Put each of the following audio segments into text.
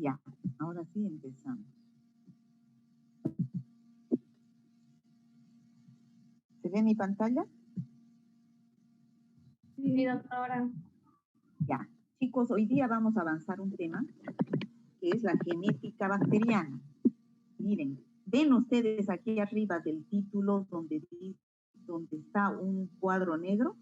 Ya, ahora sí empezamos. ¿Se ve mi pantalla? Sí, doctora. Ya. Chicos, hoy día vamos a avanzar un tema que es la genética bacteriana. Miren, ven ustedes aquí arriba del título donde está un cuadro negro.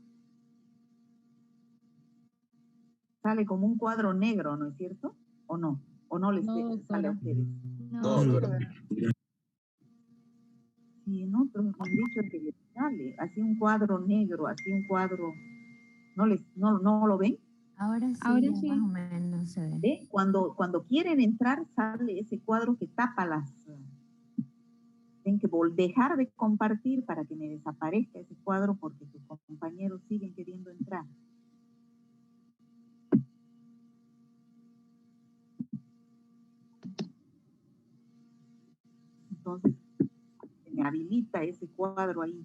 Sale como un cuadro negro, ¿no es cierto? ¿O no? ¿O no les sale a ustedes? No, doctora. Sí, en otros me han dicho que les sale así un cuadro negro, así un cuadro. ¿No lo ven? Ahora sí, Ahora ya sí. más o menos se ve. ¿Ve? Cuando quieren entrar, sale ese cuadro que tapa las... Tienen que dejar de compartir para que me desaparezca ese cuadro porque sus compañeros siguen queriendo entrar. Entonces, se me habilita ese cuadro ahí.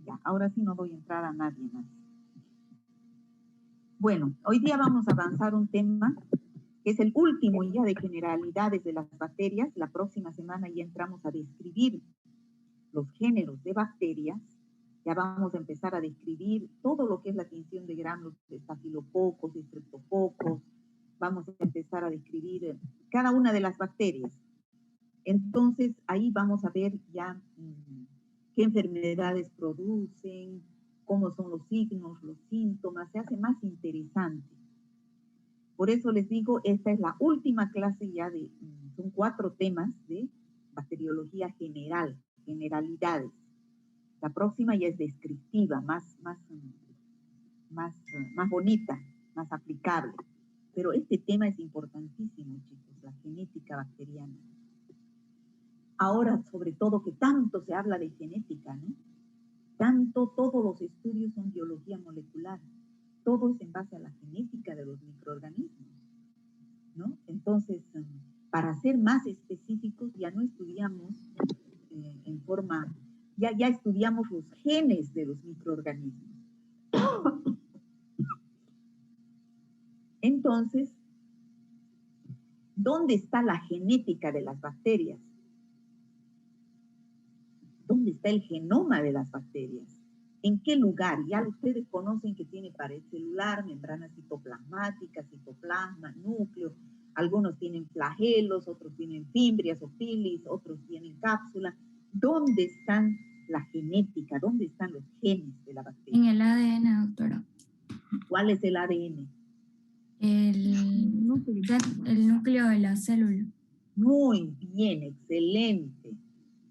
Ya, ahora sí no doy entrada a nadie más. Bueno, hoy día vamos a avanzar un tema que es el último ya de generalidades de las bacterias. La próxima semana ya entramos a describir los géneros de bacterias. Ya vamos a empezar a describir todo lo que es la tinción de granos de estafilococos, estreptococos. Vamos a empezar a describir cada una de las bacterias. Entonces, ahí vamos a ver ya qué enfermedades producen, cómo son los signos, los síntomas, se hace más interesante. Por eso les digo, esta es la última clase ya son 4 temas de bacteriología general, generalidades. La próxima ya es descriptiva, más bonita, más aplicable. Pero este tema es importantísimo, chicos, la genética bacteriana. Ahora, sobre todo, que tanto se habla de genética, ¿no? Todos los estudios son biología molecular. Todo es en base a la genética de los microorganismos, ¿no? Entonces, para ser más específicos, ya no estudiamos en forma, ya estudiamos los genes de los microorganismos. Entonces, ¿dónde está la genética de las bacterias? ¿Dónde está el genoma de las bacterias? ¿En qué lugar? Ya ustedes conocen que tiene pared celular, membrana citoplasmática, citoplasma, núcleo. Algunos tienen flagelos, otros tienen fimbrias o filis, otros tienen cápsula. ¿Dónde están la genética? ¿Dónde están los genes de la bacteria? En el ADN, doctora. ¿Cuál es el ADN? El núcleo de la célula. Muy bien, excelente.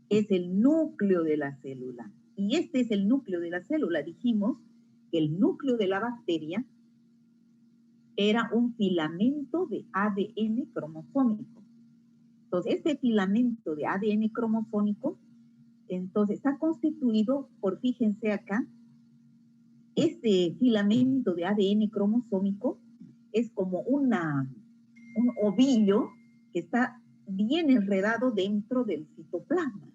Es el núcleo de la célula. Y este es el núcleo de la célula. Dijimos que el núcleo de la bacteria era un filamento de ADN cromosómico. Entonces, este filamento de ADN cromosómico, entonces, está constituido por, fíjense acá, este filamento de ADN cromosómico es como un ovillo que está bien enredado dentro del citoplasma,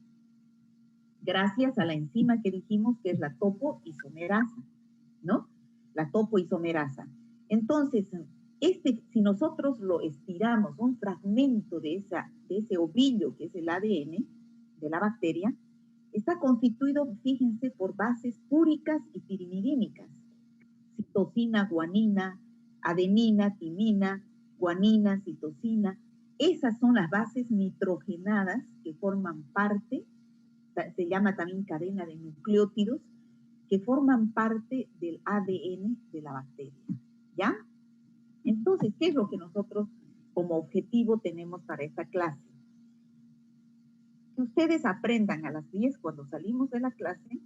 gracias a la enzima que dijimos que es la topoisomerasa, ¿no? La topoisomerasa. Entonces, si nosotros lo estiramos, un fragmento de ese ovillo que es el ADN de la bacteria, está constituido, fíjense, por bases púricas y pirimidínicas. Citosina, guanina, adenina, timina, guanina, citosina. Esas son las bases nitrogenadas que forman parte, se llama también cadena de nucleótidos, que forman parte del ADN de la bacteria, ¿ya? Entonces, ¿qué es lo que nosotros como objetivo tenemos para esta clase? Que ustedes aprendan a las 10 cuando salimos de la clase,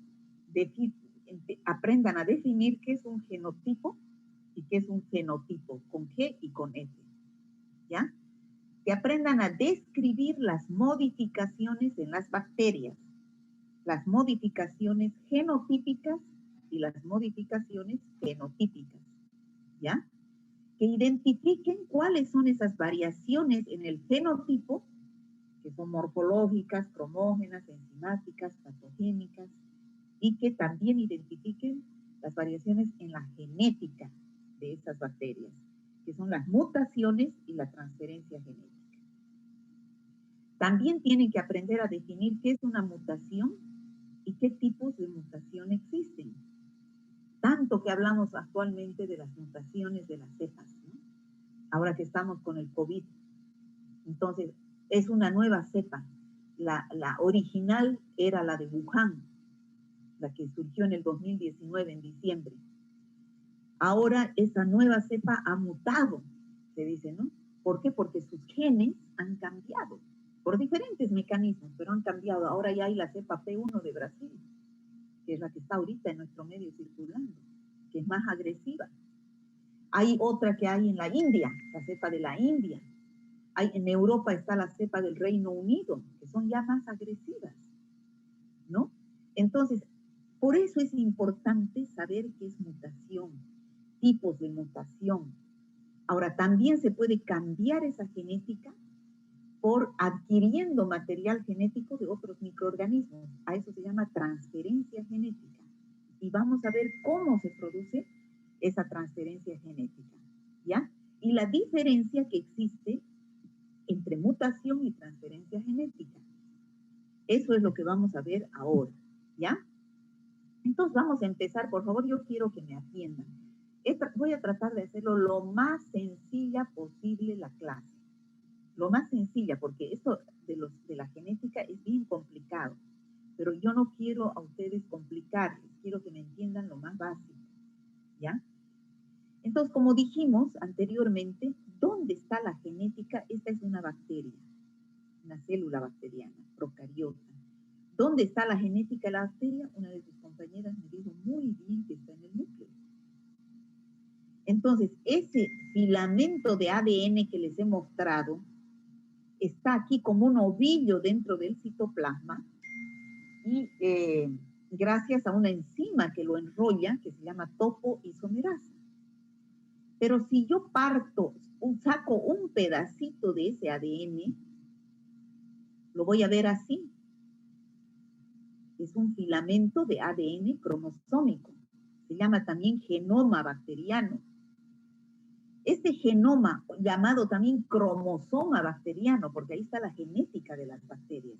aprendan a definir qué es un genotipo y qué es un fenotipo, con G y con F, ¿ya? Que aprendan a describir las modificaciones en las bacterias, las modificaciones genotípicas y las modificaciones fenotípicas, ¿ya? Que identifiquen cuáles son esas variaciones en el fenotipo, que son morfológicas, cromógenas, enzimáticas, patogénicas, y que también identifiquen las variaciones en la genética de estas bacterias, que son las mutaciones y la transferencia genética. También tienen que aprender a definir qué es una mutación y qué tipos de mutación existen. Tanto que hablamos actualmente de las mutaciones de las cepas, ¿no? Ahora que estamos con el COVID. Entonces, es una nueva cepa. La original era la de Wuhan, la que surgió en el 2019, en diciembre. Ahora esa nueva cepa ha mutado, se dice, ¿no? ¿Por qué? Porque sus genes han cambiado por diferentes mecanismos, pero han cambiado. Ahora ya hay la cepa P1 de Brasil, que es la que está ahorita en nuestro medio circulando, que es más agresiva. Hay otra que hay en la India, la cepa de la India. En Europa está la cepa del Reino Unido, que son ya más agresivas, ¿no? Entonces, por eso es importante saber qué es mutación, tipos de mutación. Ahora, también se puede cambiar esa genética por adquiriendo material genético de otros microorganismos. A eso se llama transferencia genética. Y vamos a ver cómo se produce esa transferencia genética, ¿ya? Y la diferencia que existe entre mutación y transferencia genética. Eso es lo que vamos a ver ahora, ¿ya? Entonces vamos a empezar, por favor, yo quiero que me atiendan. Voy a tratar de hacerlo lo más sencilla posible la clase. Lo más sencilla, porque esto de la genética es bien complicado, pero yo no quiero a ustedes complicarles, quiero que me entiendan lo más básico, ¿ya? Entonces, como dijimos anteriormente, ¿dónde está la genética? Esta es una bacteria, una célula bacteriana, procariota. ¿Dónde está la genética de la bacteria? Una de sus compañeras me dijo muy bien que está en el núcleo. Entonces, ese filamento de ADN que les he mostrado está aquí como un ovillo dentro del citoplasma y gracias a una enzima que lo enrolla, que se llama topoisomerasa. Pero si yo saco un pedacito de ese ADN, lo voy a ver así. Es un filamento de ADN cromosómico. Se llama también genoma bacteriano. Este genoma, llamado también cromosoma bacteriano, porque ahí está la genética de las bacterias,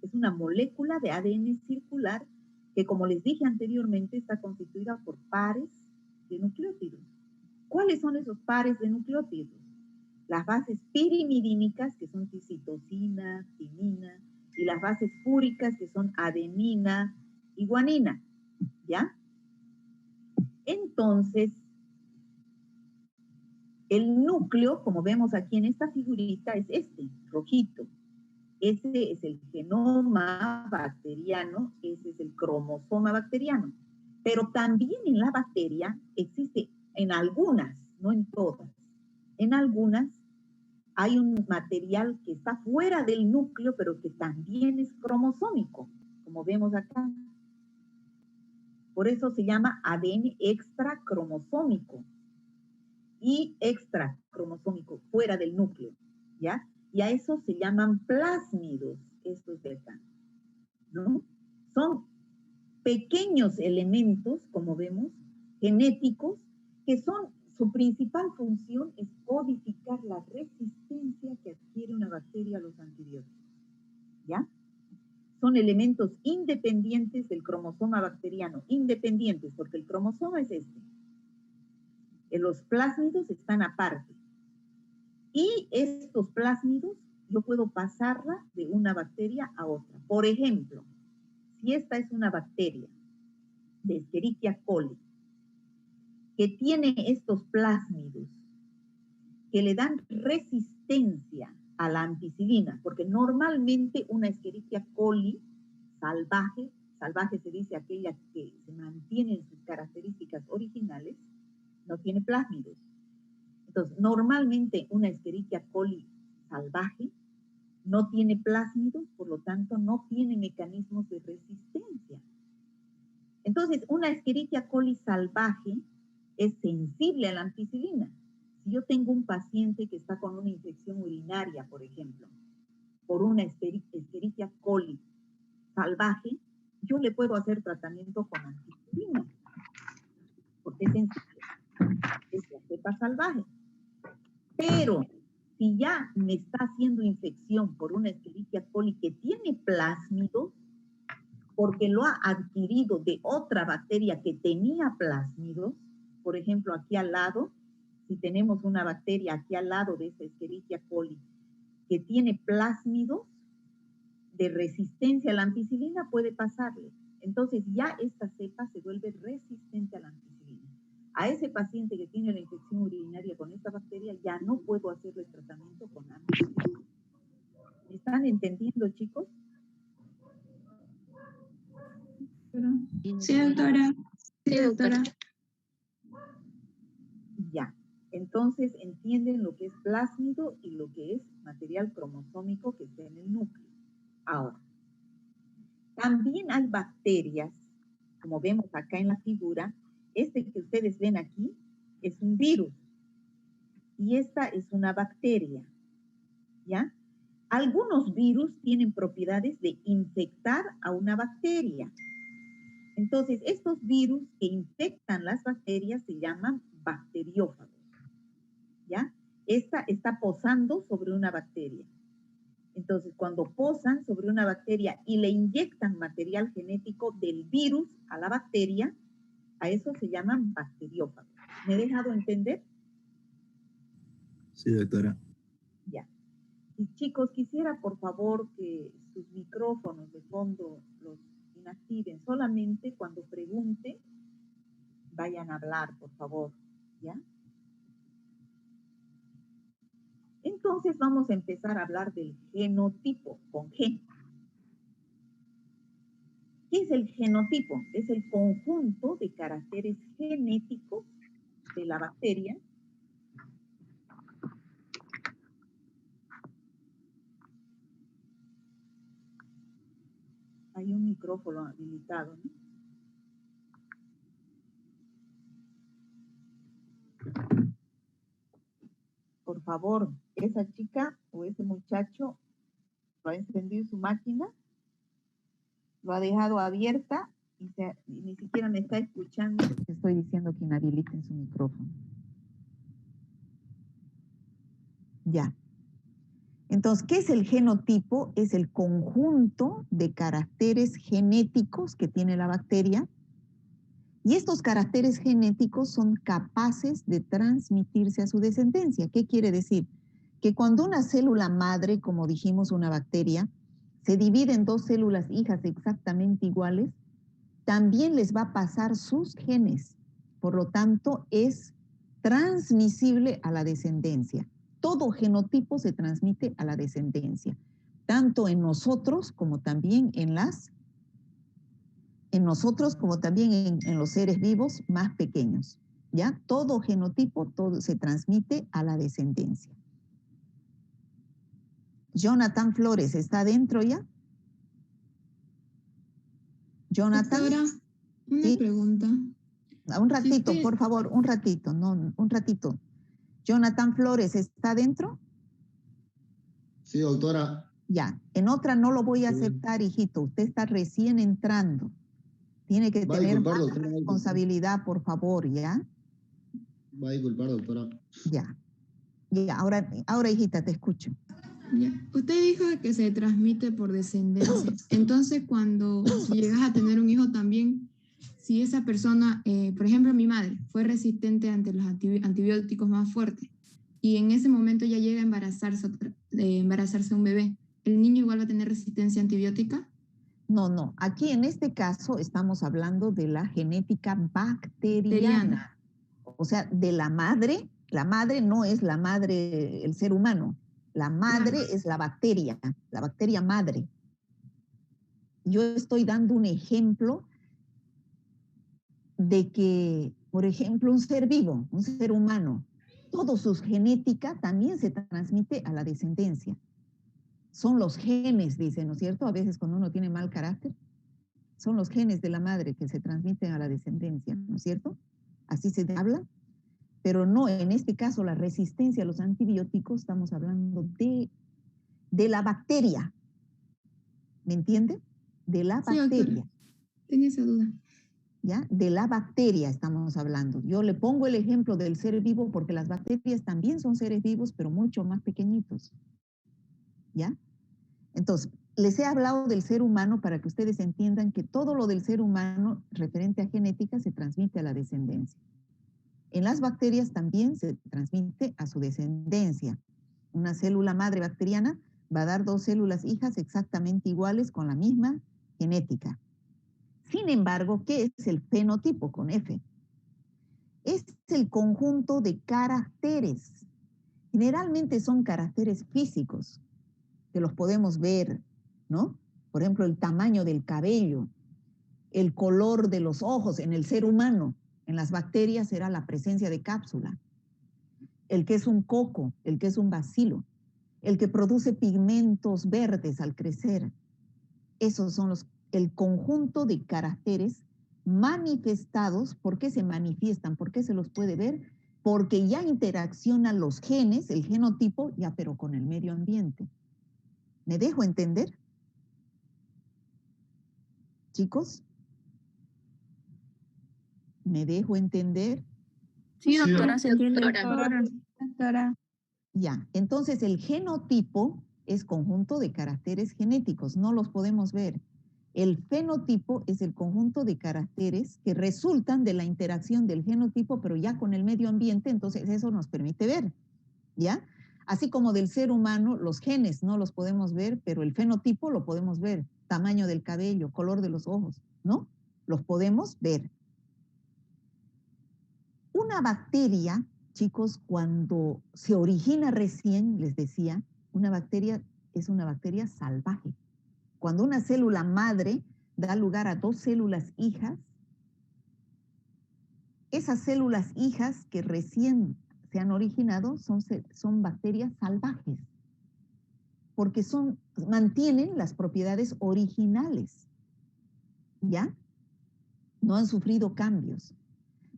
es una molécula de ADN circular que, como les dije anteriormente, está constituida por pares de nucleótidos. ¿Cuáles son esos pares de nucleótidos? Las bases pirimidínicas, que son citosina, timina, y las bases púricas, que son adenina y guanina, ¿ya? Entonces, el núcleo, como vemos aquí en esta figurita, es este, rojito. Ese es el genoma bacteriano, ese es el cromosoma bacteriano. Pero también en la bacteria existe, en algunas, no en todas, en algunas hay un material que está fuera del núcleo, pero que también es cromosómico, como vemos acá. Por eso se llama ADN extracromosómico y extracromosómico, fuera del núcleo, ¿ya? Y a eso se llaman plásmidos, estos de acá, ¿no? Son pequeños elementos, como vemos, genéticos, que su principal función es codificar la resistencia que adquiere una bacteria a los antibióticos, ¿ya? Son elementos independientes del cromosoma bacteriano, independientes, porque el cromosoma es este. Los plásmidos están aparte. Y estos plásmidos yo puedo pasarla de una bacteria a otra. Por ejemplo, si esta es una bacteria de Escherichia coli que tiene estos plásmidos que le dan resistencia a la ampicilina, porque normalmente una Escherichia coli salvaje se dice aquella que se mantiene en sus características originales, no tiene plásmidos. Entonces, normalmente una Escherichia coli salvaje no tiene plásmidos, por lo tanto no tiene mecanismos de resistencia. Entonces, una Escherichia coli salvaje es sensible a la ampicilina. Si yo tengo un paciente que está con una infección urinaria, por ejemplo, por una Escherichia coli salvaje, yo le puedo hacer tratamiento con ampicilina. Es sencillo. Es la cepa salvaje. Pero si ya me está haciendo infección por una Escherichia coli que tiene plásmidos, porque lo ha adquirido de otra bacteria que tenía plásmidos, por ejemplo, aquí al lado, si tenemos una bacteria aquí al lado de esa Escherichia coli que tiene plásmidos de resistencia a la ampicilina, puede pasarle. Entonces ya esta cepa se vuelve resistente a la ampicilina. A ese paciente que tiene la infección urinaria con esta bacteria ya no puedo hacerle tratamiento con ampicilina. ¿Me están entendiendo, chicos? Sí, doctora. Sí, doctora. Ya. Entonces entienden lo que es plásmido y lo que es material cromosómico que está en el núcleo. Ahora, también hay bacterias, como vemos acá en la figura. Este que ustedes ven aquí es un virus y esta es una bacteria, ¿ya? Algunos virus tienen propiedades de infectar a una bacteria. Entonces, estos virus que infectan las bacterias se llaman bacteriófagos, ¿ya? Esta está posando sobre una bacteria. Entonces, cuando posan sobre una bacteria y le inyectan material genético del virus a la bacteria, a eso se llaman bacteriófagos. ¿Me he dejado entender? Sí, doctora. Ya. Y chicos, quisiera por favor que sus micrófonos de fondo los inactiven. Solamente cuando pregunte, vayan a hablar, por favor. ¿Ya? Entonces vamos a empezar a hablar del genotipo, con G. ¿Qué es el genotipo? Es el conjunto de caracteres genéticos de la bacteria hay un micrófono habilitado, ¿no? Por favor, esa chica o ese muchacho lo ha encendido su máquina, lo ha dejado abierta y ni siquiera me está escuchando. Estoy diciendo que inhabiliten su micrófono. Ya. Entonces, ¿qué es el genotipo? Es el conjunto de caracteres genéticos que tiene la bacteria. Y estos caracteres genéticos son capaces de transmitirse a su descendencia. ¿Qué quiere decir? Que cuando una célula madre, como dijimos una bacteria, se divide en dos células hijas exactamente iguales, también les va a pasar sus genes. Por lo tanto, es transmisible a la descendencia. Todo genotipo se transmite a la descendencia, tanto en nosotros como también en los seres vivos más pequeños. ¿Ya? Todo genotipo se transmite a la descendencia. Jonathan Flores, ¿está dentro ya? Jonathan. Doctora, una ¿Sí? pregunta. Un ratito, usted... por favor, un ratito, no, un ratito. Jonathan Flores, ¿está dentro? Sí, doctora. Ya, en otra no lo voy a aceptar, hijito. Usted está recién entrando. Tiene que tener más responsabilidad, por favor, ¿ya? Va a disculpar, doctora. Ya. Ya, ahora, hijita, te escucho. Ya. Usted dijo que se transmite por descendencia. Entonces, si llegas a tener un hijo también, si esa persona, por ejemplo, mi madre, fue resistente ante los antibióticos más fuertes y en ese momento ya llega a embarazarse un bebé, ¿el niño igual va a tener resistencia antibiótica? No. Aquí en este caso estamos hablando de la genética bacteriana. O sea, de la madre. La madre no es la madre, el ser humano. La madre es la bacteria madre. Yo estoy dando un ejemplo de que, por ejemplo, un ser vivo, un ser humano, toda su genética también se transmite a la descendencia. Son los genes, dicen, ¿no es cierto? A veces cuando uno tiene mal carácter, son los genes de la madre que se transmiten a la descendencia, ¿no es cierto? Así se habla, pero no, en este caso la resistencia a los antibióticos, estamos hablando de la bacteria, ¿me entiende? De la bacteria. Tenía esa duda. ¿ya? De la bacteria estamos hablando. Yo le pongo el ejemplo del ser vivo porque las bacterias también son seres vivos, pero mucho más pequeñitos, ¿ya? Entonces, les he hablado del ser humano para que ustedes entiendan que todo lo del ser humano referente a genética se transmite a la descendencia. En las bacterias también se transmite a su descendencia. Una célula madre bacteriana va a dar 2 células hijas exactamente iguales con la misma genética. Sin embargo, ¿qué es el fenotipo con F? Es el conjunto de caracteres. Generalmente son caracteres físicos, que los podemos ver, ¿no? Por ejemplo, el tamaño del cabello, el color de los ojos en el ser humano. En las bacterias será la presencia de cápsula. El que es un coco, el que es un bacilo, el que produce pigmentos verdes al crecer. Esos son el conjunto de caracteres manifestados. ¿Por qué se manifiestan? ¿Por qué se los puede ver? Porque ya interaccionan los genes, el genotipo, ya pero con el medio ambiente. ¿Me dejo entender? Chicos, ¿me dejo entender? Sí, doctora, se entiende. Doctora. Ya, entonces el genotipo es conjunto de caracteres genéticos, no los podemos ver. El fenotipo es el conjunto de caracteres que resultan de la interacción del genotipo, pero ya con el medio ambiente, entonces eso nos permite ver, ¿ya? Así como del ser humano, los genes no los podemos ver, pero el fenotipo lo podemos ver. Tamaño del cabello, color de los ojos, ¿no? Los podemos ver. Una bacteria, chicos, cuando se origina recién, les decía, una bacteria es una bacteria salvaje. Cuando una célula madre da lugar a 2 células hijas, esas células hijas que recién se han originado son bacterias salvajes, porque mantienen las propiedades originales, ¿ya? No han sufrido cambios.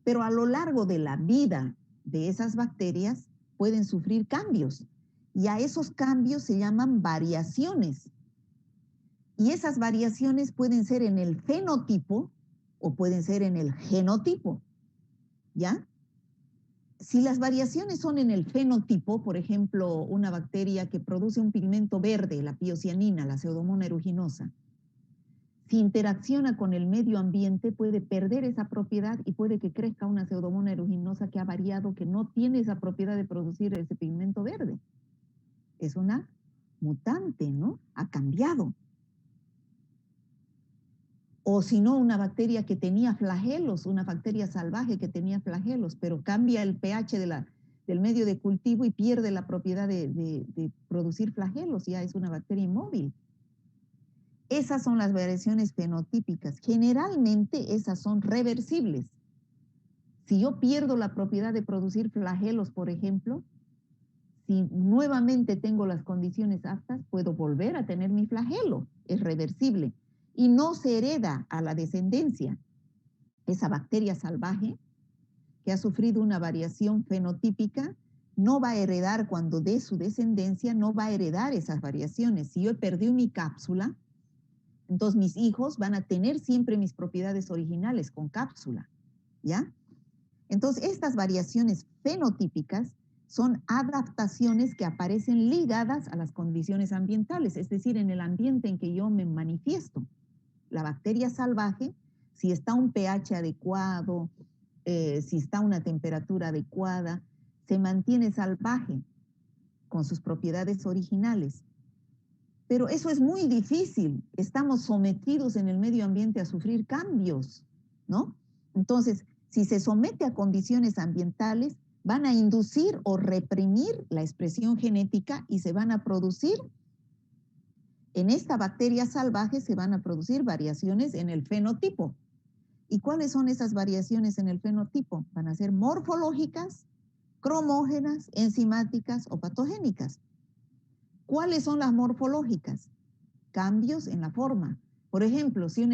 Pero a lo largo de la vida de esas bacterias pueden sufrir cambios, y a esos cambios se llaman variaciones. Y esas variaciones pueden ser en el fenotipo o pueden ser en el genotipo, ¿ya? Si las variaciones son en el fenotipo, por ejemplo, una bacteria que produce un pigmento verde, la piocianina, la Pseudomonas aeruginosa, si interacciona con el medio ambiente puede perder esa propiedad y puede que crezca una Pseudomonas aeruginosa que ha variado, que no tiene esa propiedad de producir ese pigmento verde. Es una mutante, ¿no? Ha cambiado. O si no, una bacteria que tenía flagelos, una bacteria salvaje que tenía flagelos, pero cambia el pH del medio de cultivo y pierde la propiedad de producir flagelos, ya es una bacteria inmóvil. Esas son las variaciones fenotípicas. Generalmente esas son reversibles. Si yo pierdo la propiedad de producir flagelos, por ejemplo, si nuevamente tengo las condiciones aptas, puedo volver a tener mi flagelo. Es reversible. Y no se hereda a la descendencia. Esa bacteria salvaje que ha sufrido una variación fenotípica no va a heredar cuando dé su descendencia, no va a heredar esas variaciones. Si yo he perdido mi cápsula, entonces mis hijos van a tener siempre mis propiedades originales con cápsula, ¿ya? Entonces estas variaciones fenotípicas son adaptaciones que aparecen ligadas a las condiciones ambientales, es decir, en el ambiente en que yo me manifiesto. La bacteria salvaje, si está un pH adecuado, si está una temperatura adecuada, se mantiene salvaje con sus propiedades originales. Pero eso es muy difícil. Estamos sometidos en el medio ambiente a sufrir cambios, ¿no? Entonces, si se somete a condiciones ambientales, van a inducir o reprimir la expresión genética y se van a producir, en esta bacteria salvaje se van a producir variaciones en el fenotipo. ¿Y cuáles son esas variaciones en el fenotipo? Van a ser morfológicas, cromógenas, enzimáticas o patogénicas. ¿Cuáles son las morfológicas? Cambios en la forma. Por ejemplo, si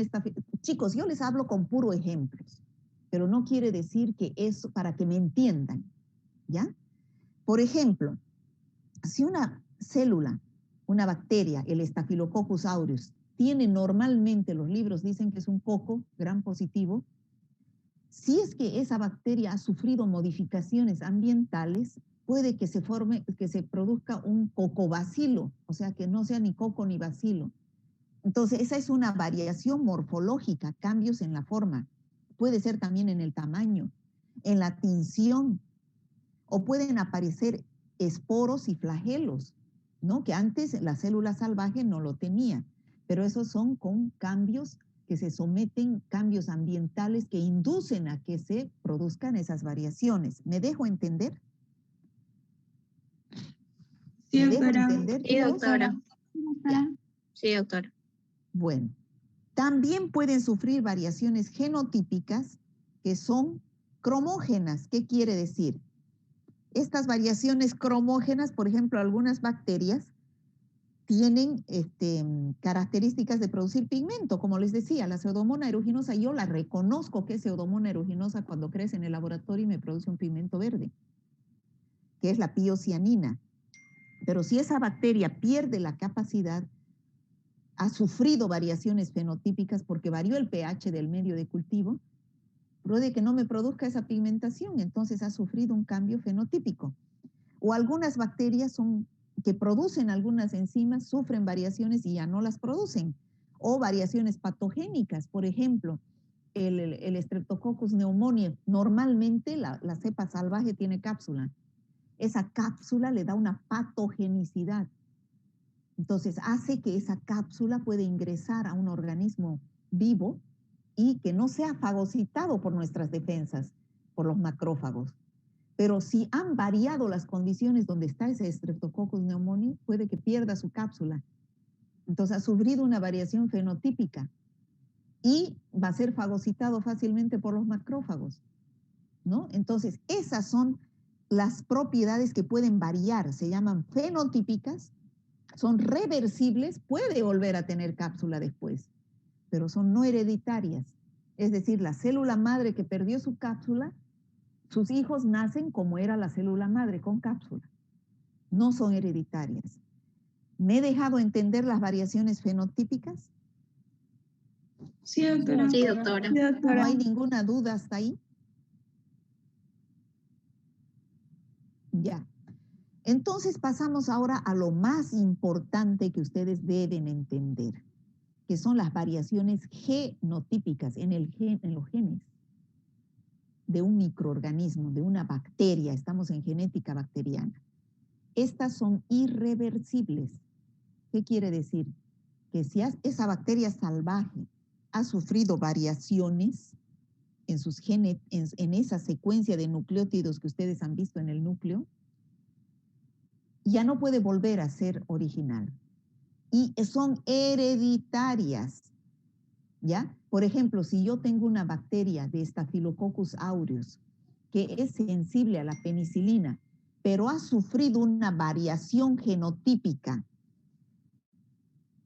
chicos, yo les hablo con puro ejemplos, pero no quiere decir que eso, para que me entiendan, ¿ya? Por ejemplo, si una célula, una bacteria, el Staphylococcus aureus, tiene normalmente, los libros dicen que es un coco gram positivo, Si es que esa bacteria ha sufrido modificaciones ambientales, puede que se produzca un cocobacilo, o sea, que no sea ni coco ni bacilo. Entonces, esa es una variación morfológica, cambios en la forma. Puede ser también en el tamaño, en la tinción, o pueden aparecer esporos y flagelos, ¿no? Que antes la célula salvaje no lo tenía, pero esos son con cambios que se someten, cambios ambientales que inducen a que se produzcan esas variaciones. ¿Me dejo entender? Sí, ¿Me dejo doctora. entender? Sí, doctora. Ya. Sí, doctora. Bueno, también pueden sufrir variaciones genotípicas que son cromógenas. ¿Qué quiere decir? Estas variaciones cromógenas, por ejemplo, algunas bacterias tienen características de producir pigmento, como les decía, la Pseudomonas aeruginosa, yo la reconozco que es Pseudomonas aeruginosa cuando crece en el laboratorio y me produce un pigmento verde, que es la piocianina. Pero si esa bacteria pierde la capacidad, ha sufrido variaciones fenotípicas porque varió el pH del medio de cultivo, puede que no me produzca esa pigmentación, entonces ha sufrido un cambio fenotípico. O algunas bacterias que producen algunas enzimas, sufren variaciones y ya no las producen. O variaciones patogénicas, por ejemplo, el Streptococcus pneumoniae, normalmente la cepa salvaje tiene cápsula. Esa cápsula le da una patogenicidad. Entonces hace que esa cápsula pueda ingresar a un organismo vivo y que no sea fagocitado por nuestras defensas, por los macrófagos. Pero si han variado las condiciones donde está ese Streptococcus pneumoniae, puede que pierda su cápsula. Entonces ha sufrido una variación fenotípica y va a ser fagocitado fácilmente por los macrófagos, ¿no? Entonces esas son las propiedades que pueden variar, se llaman fenotípicas, son reversibles, puede volver a tener cápsula después, pero son no hereditarias. Es decir, la célula madre que perdió su cápsula, sus hijos nacen como era la célula madre, con cápsula. No son hereditarias. ¿Me he dejado entender las variaciones fenotípicas? Sí, doctora. Sí, doctora. Sí, ¿No doctora. hay ninguna duda hasta ahí? Ya. Entonces pasamos ahora a lo más importante que ustedes deben entender, que son las variaciones genotípicas en los genes de un microorganismo, de una bacteria. Estamos en genética bacteriana. Estas son irreversibles. ¿Qué quiere decir? Que si esa bacteria salvaje ha sufrido variaciones en sus genes, en esa secuencia de nucleótidos que ustedes han visto en el núcleo, ya no puede volver a ser original. Y son hereditarias, ¿ya? Por ejemplo, si yo tengo una bacteria de Staphylococcus aureus que es sensible a la penicilina, pero ha sufrido una variación genotípica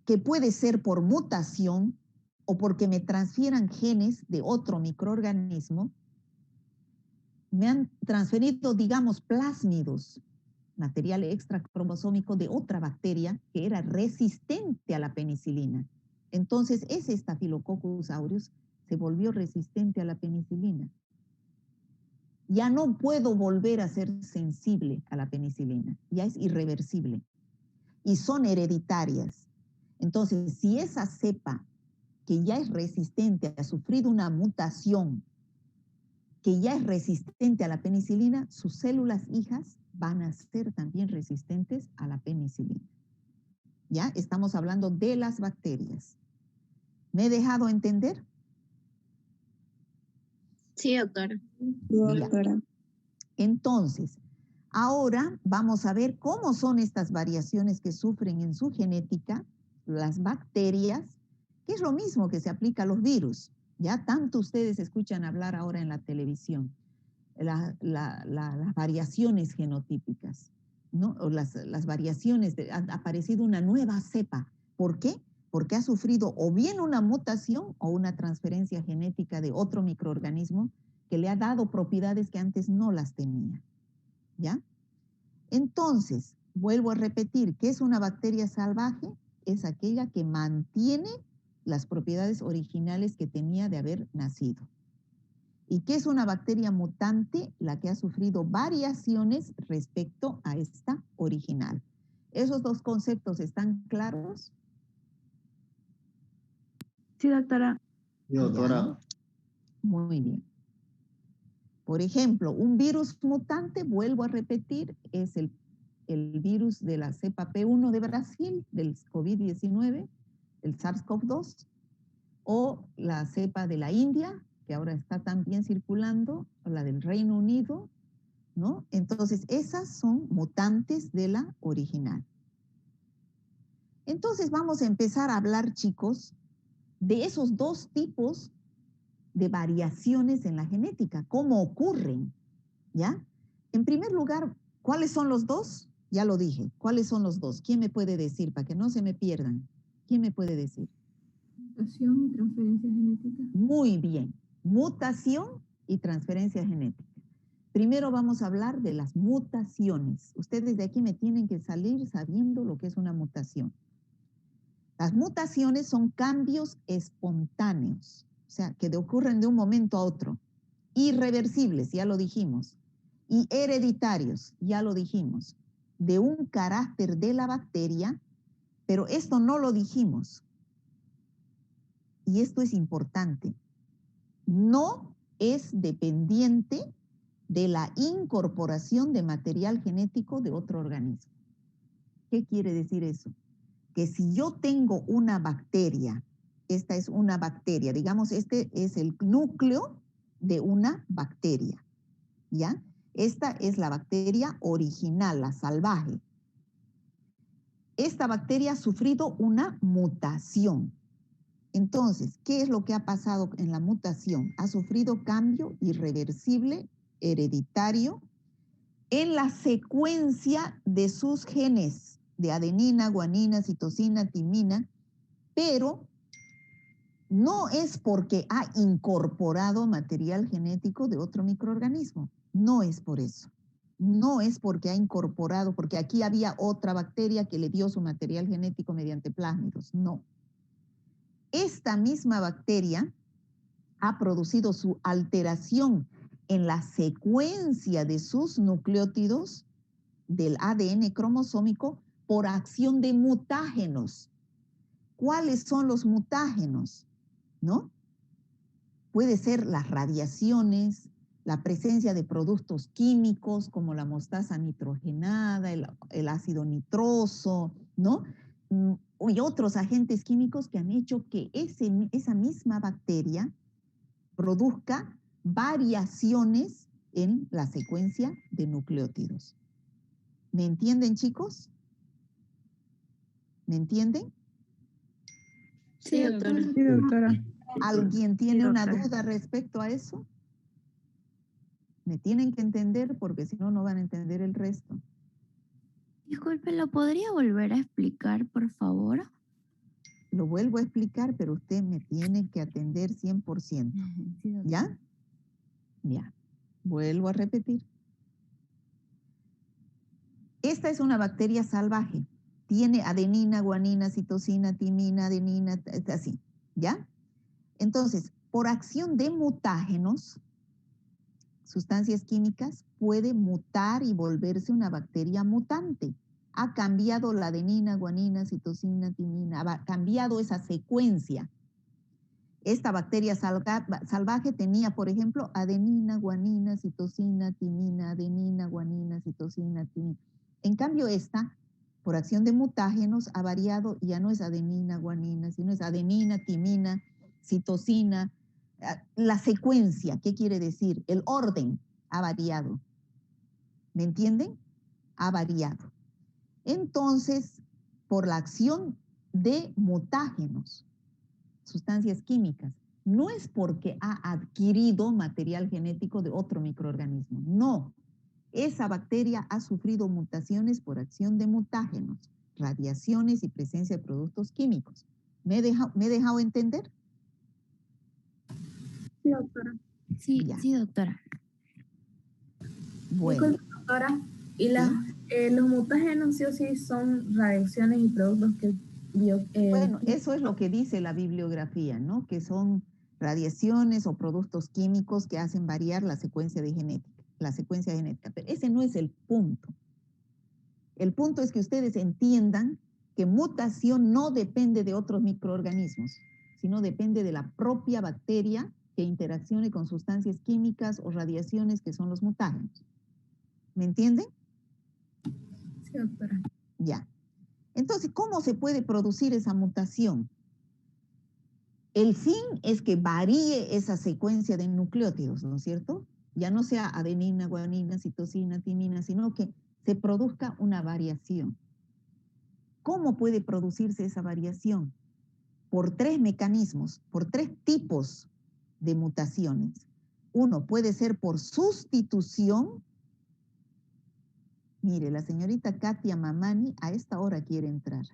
que puede ser por mutación o porque me transfieran genes de otro microorganismo, me han transferido, digamos, plásmidos, material extracromosómico de otra bacteria que era resistente a la penicilina. Entonces, ese Staphylococcus aureus se volvió resistente a la penicilina. Ya no puedo volver a ser sensible a la penicilina, ya es irreversible. Y son hereditarias. Entonces, si esa cepa que ya es resistente, ha sufrido una mutación, que ya es resistente a la penicilina, sus células hijas van a ser también resistentes a la penicilina. ¿Ya? Estamos hablando de las bacterias. ¿Me he dejado entender? Sí, doctora. Sí, doctora. Entonces, ahora vamos a ver cómo son estas variaciones que sufren en su genética las bacterias, que es lo mismo que se aplica a los virus. Ya tanto ustedes escuchan hablar ahora en la televisión, las variaciones genotípicas, ¿no? O las variaciones, ha aparecido una nueva cepa. ¿Por qué? Porque ha sufrido o bien una mutación o una transferencia genética de otro microorganismo que le ha dado propiedades que antes no las tenía. ¿Ya? Entonces, vuelvo a repetir, ¿qué es una bacteria salvaje? Es aquella que mantiene las propiedades originales que tenía de haber nacido. ¿Y qué es una bacteria mutante? La que ha sufrido variaciones respecto a esta original. ¿Esos dos conceptos están claros? Sí, doctora. Sí, doctora. Muy bien. Por ejemplo, un virus mutante, vuelvo a repetir, es el virus de la cepa P1 de Brasil, del COVID-19, el SARS-CoV-2, o la cepa de la India, que ahora está también circulando, o la del Reino Unido, ¿no? Entonces, esas son mutantes de la original. Entonces, vamos a empezar a hablar, chicos, de esos dos tipos de variaciones en la genética, cómo ocurren, ¿ya? En primer lugar, ¿cuáles son los dos? Ya lo dije, ¿cuáles son los dos? ¿Quién me puede decir para que no se me pierdan? ¿Quién me puede decir? Mutación y transferencia genética. Muy bien, mutación y transferencia genética. Primero vamos a hablar de las mutaciones. Ustedes de aquí me tienen que salir sabiendo lo que es una mutación. Las mutaciones son cambios espontáneos, o sea, que ocurren de un momento a otro. Irreversibles, ya lo dijimos. Y hereditarios, ya lo dijimos. De un carácter de la bacteria, pero esto no lo dijimos. Y esto es importante. No es dependiente de la incorporación de material genético de otro organismo. ¿Qué quiere decir eso? Que si yo tengo una bacteria, esta es una bacteria, digamos, este es el núcleo de una bacteria, ¿ya? Esta es la bacteria original, la salvaje. Esta bacteria ha sufrido una mutación. Entonces, ¿qué es lo que ha pasado en la mutación? Ha sufrido cambio irreversible, hereditario, en la secuencia de sus genes de adenina, guanina, citosina, timina, pero no es porque ha incorporado material genético de otro microorganismo. No es por eso. No es porque ha incorporado, porque aquí había otra bacteria que le dio su material genético mediante plásmidos. No. Esta misma bacteria ha producido su alteración en la secuencia de sus nucleótidos del ADN cromosómico por acción de mutágenos. ¿Cuáles son los mutágenos? ¿No? Puede ser las radiaciones, la presencia de productos químicos como la mostaza nitrogenada, el ácido nitroso, ¿no? Y otros agentes químicos que han hecho que esa misma bacteria produzca variaciones en la secuencia de nucleótidos. ¿Me entienden, chicos? ¿Me entienden? Sí, doctora. Sí, doctora. ¿Alguien tiene Sí, una doctora. duda respecto a eso? Me tienen que entender porque si no, no van a entender el resto. Disculpe, ¿lo podría volver a explicar, por favor? Lo vuelvo a explicar, pero usted me tiene que atender 100%. Sí, doctora. ¿Ya? Ya. Vuelvo a repetir. Esta es una bacteria salvaje. Tiene adenina, guanina, citosina, timina, adenina, así. ¿Ya? Entonces, por acción de mutágenos, sustancias químicas, puede mutar y volverse una bacteria mutante. Ha cambiado la adenina, guanina, citosina, timina, ha cambiado esa secuencia. Esta bacteria salvaje tenía, por ejemplo, adenina, guanina, citosina, timina, adenina, guanina, citosina, timina. En cambio, esta, por acción de mutágenos, ha variado y ya no es adenina, guanina, sino es adenina, timina, citosina. La secuencia, ¿qué quiere decir? El orden ha variado. ¿Me entienden? Ha variado. Entonces, por la acción de mutágenos, sustancias químicas, no es porque ha adquirido material genético de otro microorganismo, no. Esa bacteria ha sufrido mutaciones por acción de mutágenos, radiaciones y presencia de productos químicos. ¿Me he dejado entender? Sí, doctora. Sí, Ya. sí, doctora. Bueno. Disculpe, doctora, y ¿Sí? los mutágenos sí o sí son reacciones y productos que Bueno, eso es lo que dice la bibliografía, ¿no? Que son radiaciones o productos químicos que hacen variar la secuencia genética. Pero ese no es el punto. El punto es que ustedes entiendan que mutación no depende de otros microorganismos, sino depende de la propia bacteria que interaccione con sustancias químicas o radiaciones que son los mutágenos. ¿Me entienden? Sí, doctora. Ya. Entonces, ¿cómo se puede producir esa mutación? El fin es que varíe esa secuencia de nucleótidos, ¿no es cierto? Ya no sea adenina, guanina, citosina, timina, sino que se produzca una variación. ¿Cómo puede producirse esa variación? Por 3 mecanismos, por 3 tipos de mutaciones. Uno puede ser por sustitución. Mire, la señorita Katia Mamani a esta hora quiere entrar.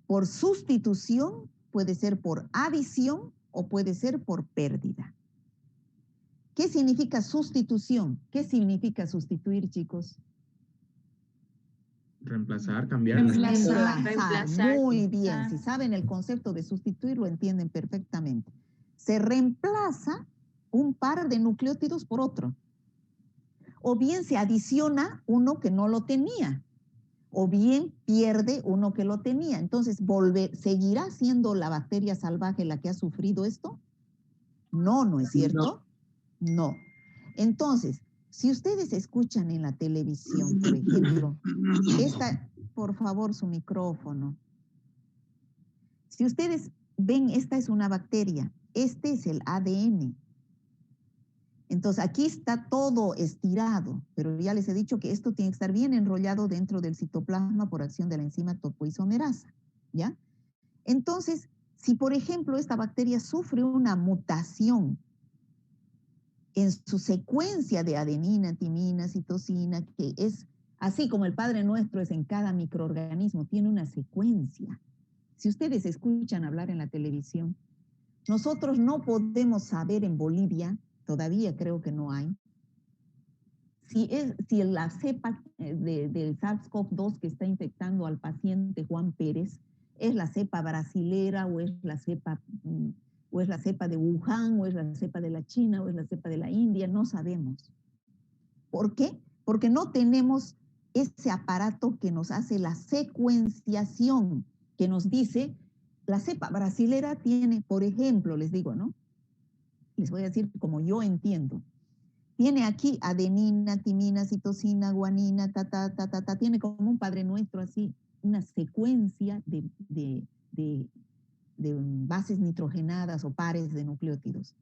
Por sustitución, puede ser por adición o puede ser por pérdida. ¿Qué significa sustitución? ¿Qué significa sustituir, chicos? Reemplazar, cambiar. Reemplazar. Muy bien. Si saben el concepto de sustituir, lo entienden perfectamente. Se reemplaza un par de nucleótidos por otro. O bien se adiciona uno que no lo tenía. O bien pierde uno que lo tenía. Entonces, ¿seguirá siendo la bacteria salvaje la que ha sufrido esto? No, ¿no es cierto? No. Entonces, si ustedes escuchan en la televisión, por ejemplo, por favor, su micrófono. Si ustedes ven, esta es una bacteria, este es el ADN. Entonces, aquí está todo estirado, pero ya les he dicho que esto tiene que estar bien enrollado dentro del citoplasma por acción de la enzima topoisomerasa, ¿ya? Entonces, si por ejemplo esta bacteria sufre una mutación en su secuencia de adenina, timina, citosina, que es así como el Padre Nuestro es en cada microorganismo, tiene una secuencia. Si ustedes escuchan hablar en la televisión, nosotros no podemos saber en Bolivia, todavía creo que no hay, si la cepa del SARS-CoV-2 que está infectando al paciente Juan Pérez es la cepa brasilera o es la cepa de Wuhan o es la cepa de la China o es la cepa de la India, no sabemos. ¿Por qué? Porque no tenemos ese aparato que nos hace la secuenciación, que nos dice, la cepa brasilera tiene, por ejemplo, les digo, ¿no? Les voy a decir como yo entiendo. Tiene aquí adenina, timina, citosina, guanina, tiene como un Padre Nuestro así, una secuencia de bases nitrogenadas o pares de nucleótidos.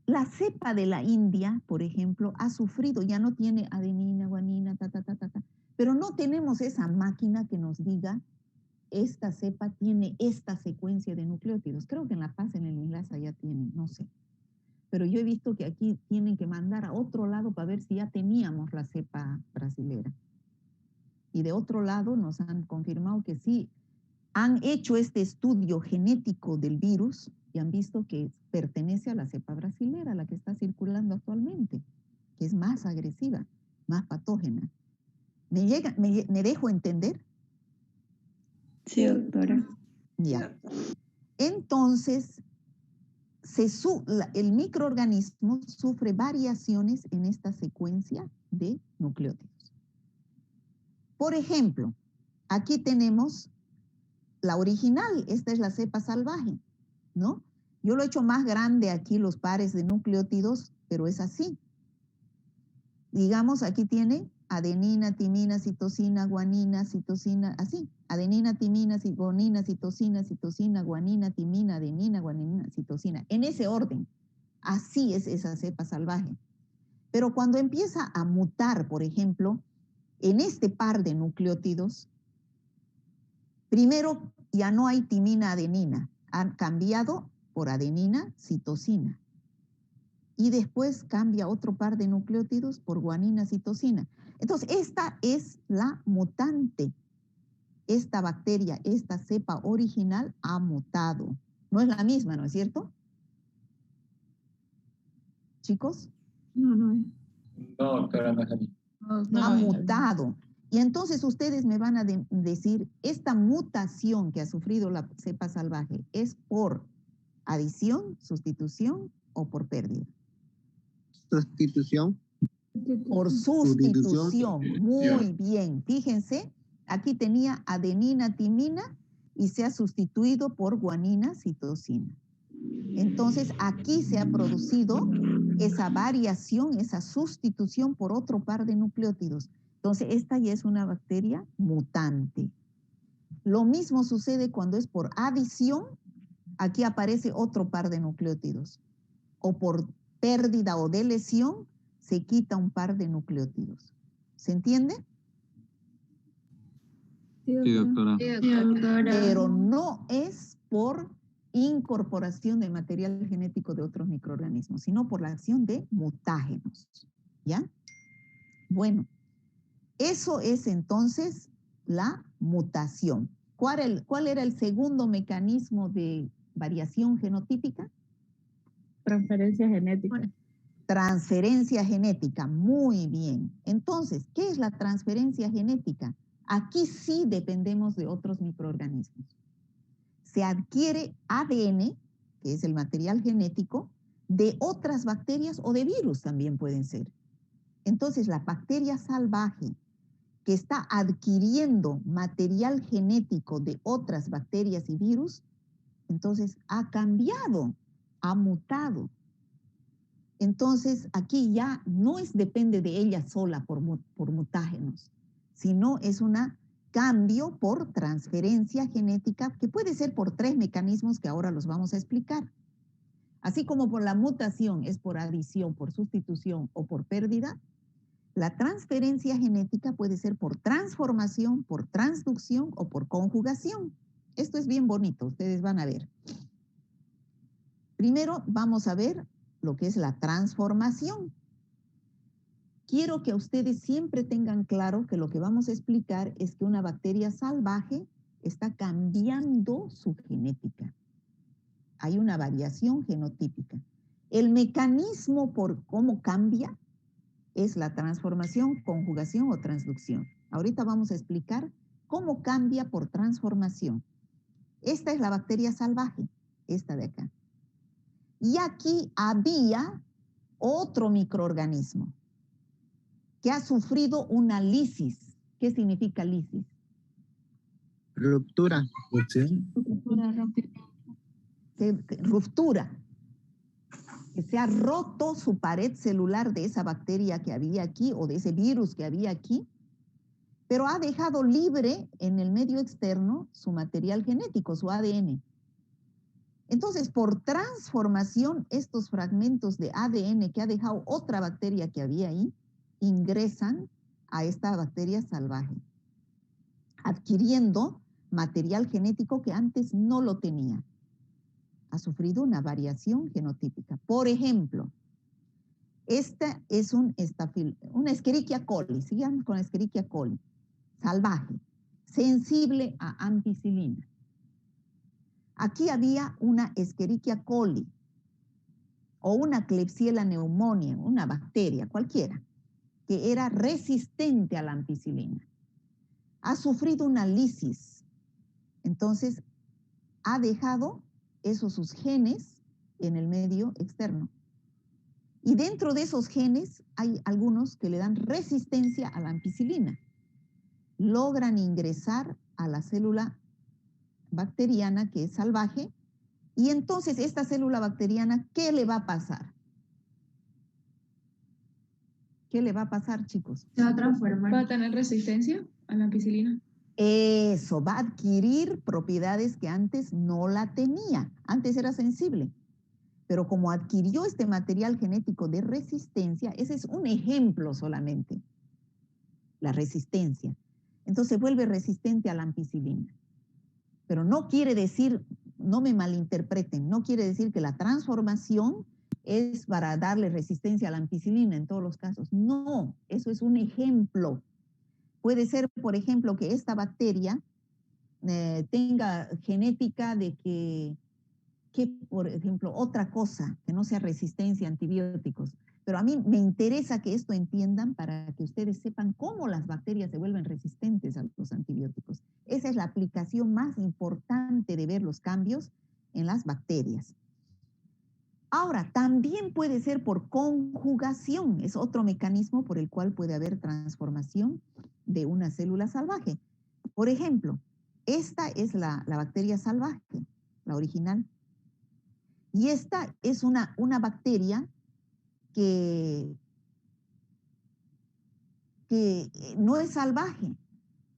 La cepa de la India, por ejemplo, ha sufrido, ya no tiene adenina, guanina, pero no tenemos esa máquina que nos diga, esta cepa tiene esta secuencia de nucleótidos. Creo que en La Paz, en el enlace ya tienen, no sé. Pero yo he visto que aquí tienen que mandar a otro lado para ver si ya teníamos la cepa brasilera. Y de otro lado nos han confirmado que sí, han hecho este estudio genético del virus y han visto que pertenece a la cepa brasilera, la que está circulando actualmente, que es más agresiva, más patógena. ¿Me dejo entender? Sí, doctora. Ya. Entonces, el microorganismo sufre variaciones en esta secuencia de nucleótidos. Por ejemplo, aquí tenemos la original, esta es la cepa salvaje, ¿no? Yo lo he hecho más grande aquí los pares de nucleótidos, pero es así. Digamos, aquí tiene adenina, timina, citosina, guanina, citosina, así. Adenina, timina, guanina, citosina, guanina, timina, adenina, guanina, citosina. En ese orden. Así es esa cepa salvaje. Pero cuando empieza a mutar, por ejemplo, en este par de nucleótidos, primero ya no hay timina, adenina. Han cambiado por adenina, citosina. Y después cambia otro par de nucleótidos por guanina, citosina. Entonces, esta es la mutante. Esta bacteria, esta cepa original ha mutado. No es la misma, ¿no es cierto? Chicos. No es. No, doctora, no es así. Ha mutado. Y entonces ustedes me van a decir, esta mutación que ha sufrido la cepa salvaje es por ¿Adición, sustitución o por pérdida? Sustitución. Por sustitución. Muy bien. Fíjense, aquí tenía adenina, timina y se ha sustituido por guanina, citosina. Entonces, aquí se ha producido esa variación, esa sustitución por otro par de nucleótidos. Entonces, esta ya es una bacteria mutante. Lo mismo sucede cuando es por adición. Aquí aparece otro par de nucleótidos. O por pérdida o de lesión, se quita un par de nucleótidos. ¿Se entiende? Sí, Sí, doctora. Pero no es por incorporación de material genético de otros microorganismos, sino por la acción de mutágenos. ¿Ya? Bueno, eso es entonces la mutación. ¿Cuál era el segundo mecanismo de variación genotípica? Transferencia genética. Transferencia genética, muy bien. Entonces, ¿qué es la transferencia genética? Aquí sí dependemos de otros microorganismos. Se adquiere ADN, que es el material genético, de otras bacterias o de virus también pueden ser. Entonces, la bacteria salvaje que está adquiriendo material genético de otras bacterias y virus, entonces ha cambiado, ha mutado. Entonces, aquí ya no depende de ella sola por mutágenos, sino es un cambio por transferencia genética que puede ser por 3 mecanismos que ahora los vamos a explicar. Así como por la mutación es por adición, por sustitución o por pérdida, la transferencia genética puede ser por transformación, por transducción o por conjugación. Esto es bien bonito, ustedes van a ver. Primero vamos a ver lo que es la transformación. Quiero que ustedes siempre tengan claro que lo que vamos a explicar es que una bacteria salvaje está cambiando su genética. Hay una variación genotípica. El mecanismo por cómo cambia es la transformación, conjugación o transducción. Ahorita vamos a explicar cómo cambia por transformación. Esta es la bacteria salvaje, esta de acá. Y aquí había otro microorganismo que ha sufrido una lisis. ¿Qué significa lisis? Ruptura. Ruptura. Que se ha roto su pared celular de esa bacteria que había aquí o de ese virus que había aquí, pero ha dejado libre en el medio externo su material genético, su ADN. Entonces, por transformación, estos fragmentos de ADN que ha dejado otra bacteria que había ahí, ingresan a esta bacteria salvaje, adquiriendo material genético que antes no lo tenía. Ha sufrido una variación genotípica. Por ejemplo, esta es una Escherichia coli, sigamos con Escherichia coli, salvaje, sensible a ampicilina. Aquí había una Escherichia coli o una Klebsiella pneumoniae, una bacteria cualquiera, que era resistente a la ampicilina. Ha sufrido una lisis, entonces ha dejado sus genes en el medio externo. Y dentro de esos genes hay algunos que le dan resistencia a la ampicilina. Logran ingresar a la célula bacteriana que es salvaje y entonces esta célula bacteriana, ¿qué le va a pasar? ¿Qué le va a pasar, chicos? Se va a transformar. ¿Va a tener resistencia a la ampicilina? Eso, va a adquirir propiedades que antes no la tenía. Antes era sensible. Pero como adquirió este material genético de resistencia, ese es un ejemplo solamente, la resistencia. Entonces se vuelve resistente a la ampicilina. Pero no quiere decir, no me malinterpreten, no quiere decir que la transformación es para darle resistencia a la ampicilina en todos los casos. No, eso es un ejemplo. Puede ser, por ejemplo, que esta bacteria tenga genética de que, por ejemplo, otra cosa, que no sea resistencia a antibióticos. Pero a mí me interesa que esto entiendan para que ustedes sepan cómo las bacterias se vuelven resistentes a los antibióticos. Esa es la aplicación más importante de ver los cambios en las bacterias. Ahora, también puede ser por conjugación, es otro mecanismo por el cual puede haber transformación de una célula salvaje. Por ejemplo, esta es la bacteria salvaje, la original. Y esta es una bacteria que no es salvaje,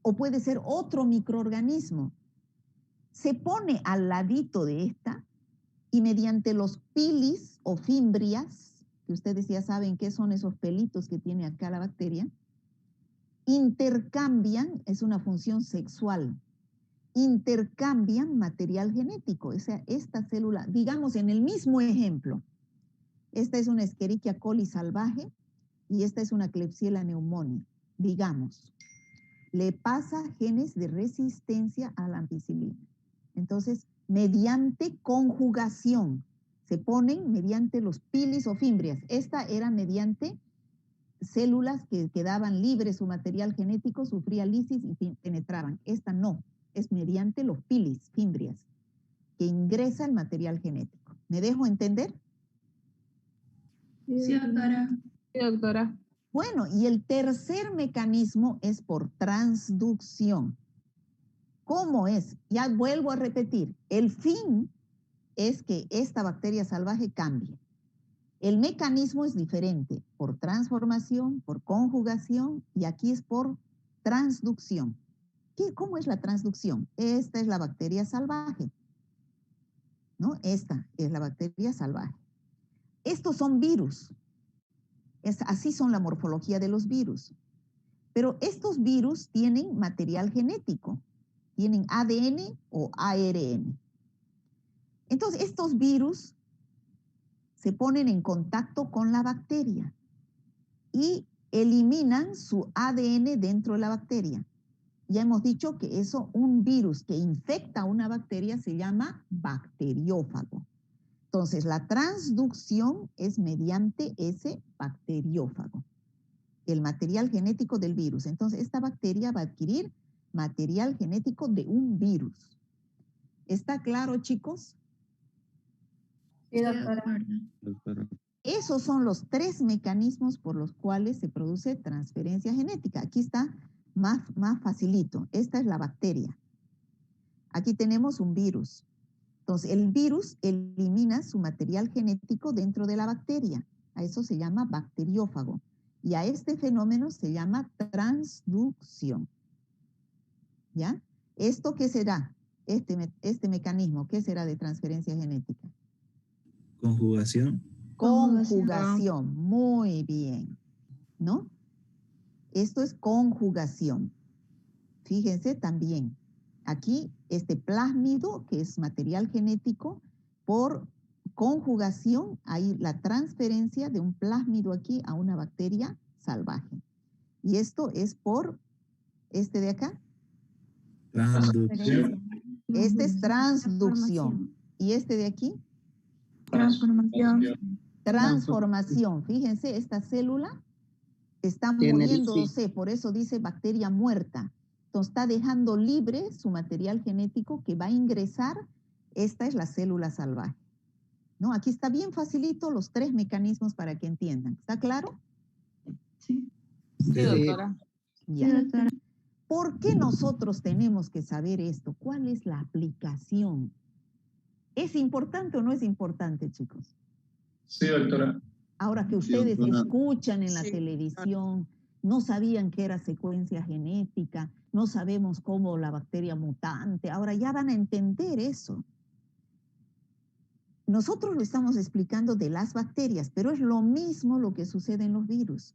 o puede ser otro microorganismo. Se pone al ladito de esta y mediante los pilis o fimbrias, que ustedes ya saben qué son esos pelitos que tiene acá la bacteria, intercambian, es una función sexual, intercambian material genético. O sea, esta célula, digamos en el mismo ejemplo, esta es una Escherichia coli salvaje y esta es una Klebsiella pneumoniae, digamos. Le pasa genes de resistencia a la ampicilina. Entonces, mediante conjugación, se ponen mediante los pilis o fimbrias. Esta era mediante células que quedaban libres, su material genético sufría lisis y penetraban. Esta no, es mediante los pilis, fimbrias, que ingresa el material genético. ¿Me dejo entender? Sí, doctora. Sí, doctora. Bueno, y el tercer mecanismo es por transducción. ¿Cómo es? Ya vuelvo a repetir, el fin es que esta bacteria salvaje cambie. El mecanismo es diferente, por transformación, por conjugación, y aquí es por transducción. ¿Cómo es la transducción? Esta es la bacteria salvaje, ¿no? Esta es la bacteria salvaje. Estos son virus. Así son la morfología de los virus. Pero estos virus tienen material genético, tienen ADN o ARN. Entonces, estos virus se ponen en contacto con la bacteria y eliminan su ADN dentro de la bacteria. Ya hemos dicho que eso, un virus que infecta a una bacteria se llama bacteriófago. Entonces, la transducción es mediante ese bacteriófago, el material genético del virus. Entonces, esta bacteria va a adquirir material genético de un virus. ¿Está claro, chicos? Sí, doctora. Doctora. Esos son los 3 mecanismos por los cuales se produce transferencia genética. Aquí está más facilito. Esta es la bacteria. Aquí tenemos un virus. Entonces, el virus elimina su material genético dentro de la bacteria. A eso se llama bacteriófago. Y a este fenómeno se llama transducción. ¿Ya? ¿Esto qué será? Este mecanismo, ¿qué será de transferencia genética? Conjugación. Conjugación, muy bien, ¿no? Esto es conjugación. Fíjense también, aquí este plásmido, que es material genético, por conjugación, hay la transferencia de un plásmido aquí a una bacteria salvaje. Y esto es por este de acá. Transducción. Este es transducción. ¿Y este de aquí? Transformación. Transformación. Fíjense, esta célula está muriéndose, por eso dice bacteria muerta. Entonces está dejando libre su material genético que va a ingresar. Esta es la célula salvaje. ¿No? Aquí está bien facilito los 3 mecanismos para que entiendan. ¿Está claro? Sí. Sí, doctora. Ya. Sí, doctora. ¿Por qué nosotros tenemos que saber esto? ¿Cuál es la aplicación? ¿Es importante o no es importante, chicos? Sí, doctora. Ahora que Sí, ustedes doctora. escuchan en la televisión, no sabían que era secuencia genética, no sabemos cómo la bacteria mutante, ahora ya van a entender eso. Nosotros lo estamos explicando de las bacterias, pero es lo mismo lo que sucede en los virus.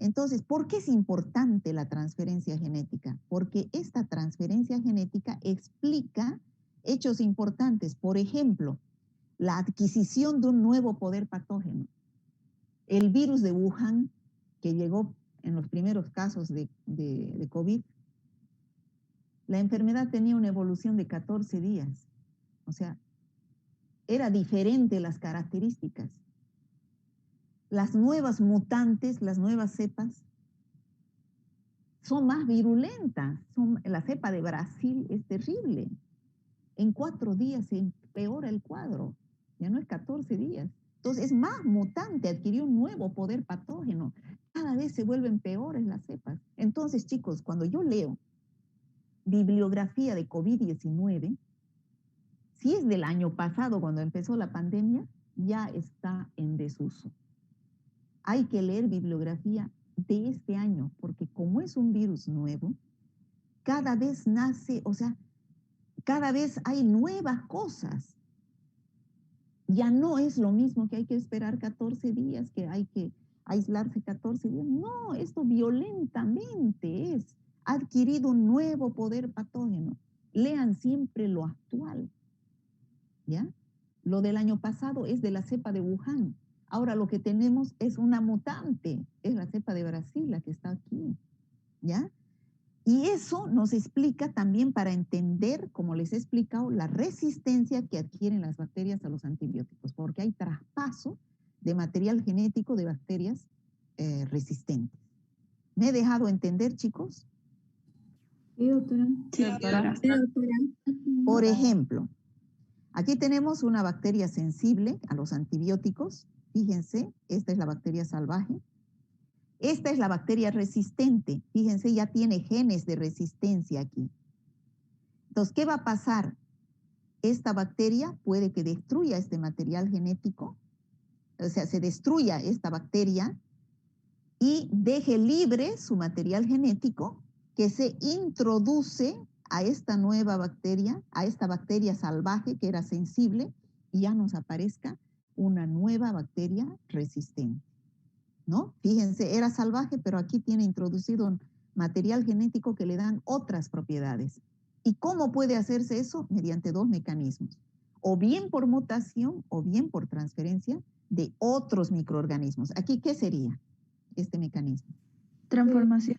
Entonces, ¿por qué es importante la transferencia genética? Porque esta transferencia genética explica hechos importantes. Por ejemplo, la adquisición de un nuevo poder patógeno. El virus de Wuhan, que llegó en los primeros casos de COVID, la enfermedad tenía una evolución de 14 días. O sea, era diferente las características. Las nuevas mutantes, las nuevas cepas, son más virulentas. La cepa de Brasil es terrible. En 4 días se empeora el cuadro. ya no es 14 días. Entonces es más mutante, adquirió un nuevo poder patógeno. Cada vez se vuelven peores las cepas. Entonces, chicos, cuando yo leo bibliografía de COVID-19, si es del año pasado cuando empezó la pandemia, ya está en desuso. Hay que leer bibliografía de este año, porque como es un virus nuevo, cada vez nace, o sea, cada vez hay nuevas cosas. Ya no es lo mismo que hay que esperar 14 días, que hay que aislarse 14 días. No, esto violentamente es. Ha adquirido un nuevo poder patógeno. Lean siempre lo actual. ¿Ya? Lo del año pasado es de la cepa de Wuhan. Ahora lo que tenemos es una mutante, es la cepa de Brasil la que está aquí. ¿Ya? Y eso nos explica también para entender, como les he explicado, la resistencia que adquieren las bacterias a los antibióticos, porque hay traspaso de material genético de bacterias resistentes. ¿Me he dejado entender, chicos? Sí, doctora. Sí, doctora. Por ejemplo, aquí tenemos una bacteria sensible a los antibióticos. Fíjense, esta es la bacteria salvaje. Esta es la bacteria resistente. Fíjense, ya tiene genes de resistencia aquí. Entonces, ¿qué va a pasar? Esta bacteria puede que destruya este material genético, o sea, se destruya esta bacteria y deje libre su material genético que se introduce a esta nueva bacteria, a esta bacteria salvaje que era sensible, y ya nos aparezca una nueva bacteria resistente. ¿No? Fíjense, era salvaje, pero aquí tiene introducido un material genético que le dan otras propiedades. ¿Y cómo puede hacerse eso? Mediante dos mecanismos. O bien por mutación o bien por transferencia de otros microorganismos. Aquí, ¿qué sería este mecanismo? Transformación.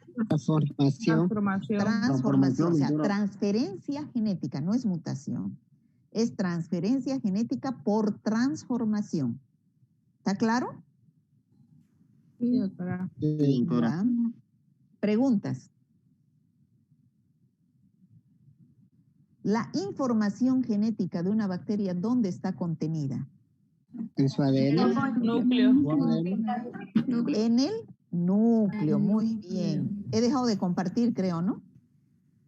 Transformación, o sea, transferencia genética, no es mutación. Es transferencia genética por transformación. ¿Está claro? Sí, doctora. Sí, doctora. ¿Ya? Preguntas. La información genética de una bacteria, ¿dónde está contenida? En su ADN. Núcleo. En el núcleo, muy bien. He dejado de compartir, creo, ¿no?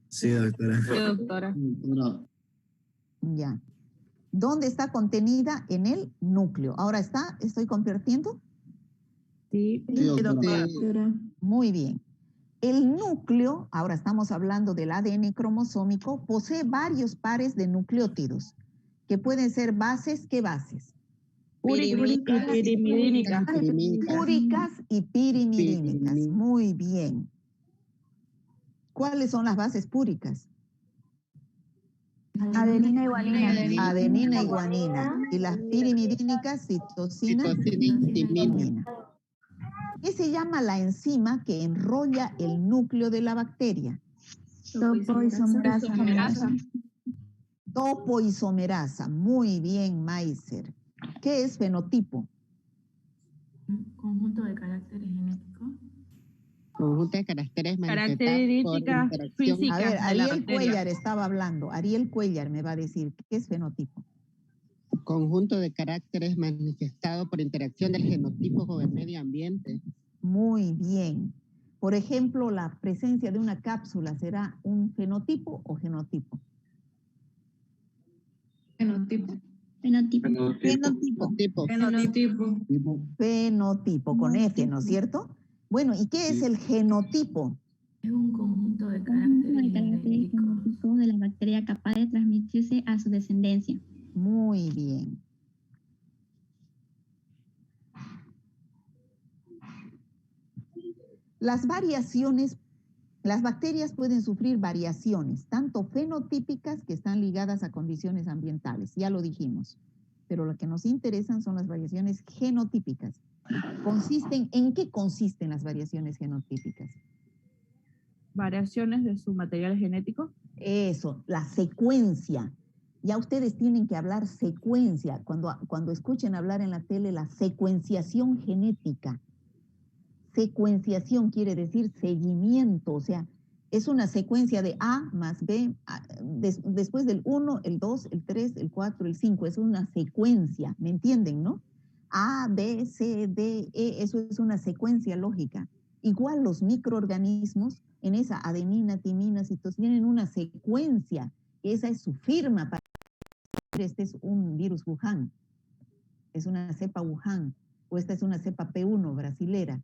Sí, doctora. Sí, doctora. Doctora. Ya. ¿Dónde está contenida? En el núcleo. Ahora ¿estoy compartiendo? Sí. Sí, doctora. Muy bien. El núcleo, ahora estamos hablando del ADN cromosómico, posee varios pares de nucleótidos, que pueden ser bases. ¿Qué bases? Pirimidínica. Púricas y pirimidínicas. Muy bien. ¿Cuáles son las bases púricas? Adenina y guanina. Adenina y guanina. Y las pirimidínicas, citosina y timina. ¿Qué se llama la enzima que enrolla el núcleo de la bacteria? Topoisomerasa. Topoisomerasa. Muy bien, Maiser. ¿Qué es fenotipo? Conjunto de caracteres genéticos. Conjunto de caracteres manifestados por Características interacción. físicas A ver, de la Ariel bacteria. Cuellar estaba hablando. Ariel Cuellar me va a decir, ¿qué es fenotipo? Conjunto de caracteres manifestados por interacción del genotipo con el medio ambiente. Muy bien. Por ejemplo, la presencia de una cápsula, ¿será un fenotipo o genotipo? Fenotipo. Fenotipo, con F, ¿no es cierto? Bueno, ¿y qué es el genotipo? Es un conjunto de caracteres genéticos de la bacteria capaz de transmitirse a su descendencia. Muy bien. Las bacterias pueden sufrir variaciones, tanto fenotípicas que están ligadas a condiciones ambientales, ya lo dijimos, pero lo que nos interesan son las variaciones genotípicas. ¿En qué consisten las variaciones genotípicas? Variaciones de su material genético. Eso, la secuencia. Ya ustedes tienen que hablar secuencia. Cuando escuchen hablar en la tele, la secuenciación genética. Secuenciación quiere decir seguimiento, o sea, Es una secuencia de A más B, después del 1, el 2, el 3, el 4, el 5, es una secuencia, ¿me entienden, no? A, B, C, D, E, eso es una secuencia lógica. Igual los microorganismos, en esa adenina, timina, citosina, tienen una secuencia, esa es su firma para decir, este es un virus Wuhan, es una cepa Wuhan, o esta es una cepa P1 brasilera,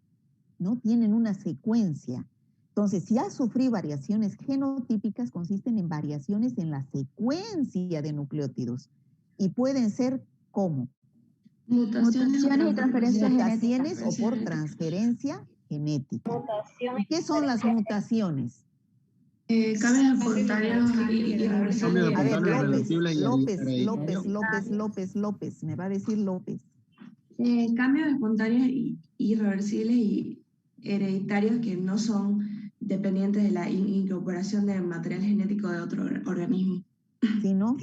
¿no? Tienen una secuencia. Entonces, si ha sufrido variaciones genotípicas, consisten en variaciones en la secuencia de nucleótidos. Y pueden ser ¿cómo? Mutaciones y transferencias Mutaciones o por transferencia genética. ¿Qué son las mutaciones? Cambios espontáneos y Cambio A ver, espontáneo, irreversible y López, me va a decir López. Cambios espontáneos y irreversibles y hereditarios que no son dependientes de la incorporación de material genético de otro organismo, ¿Sí, no?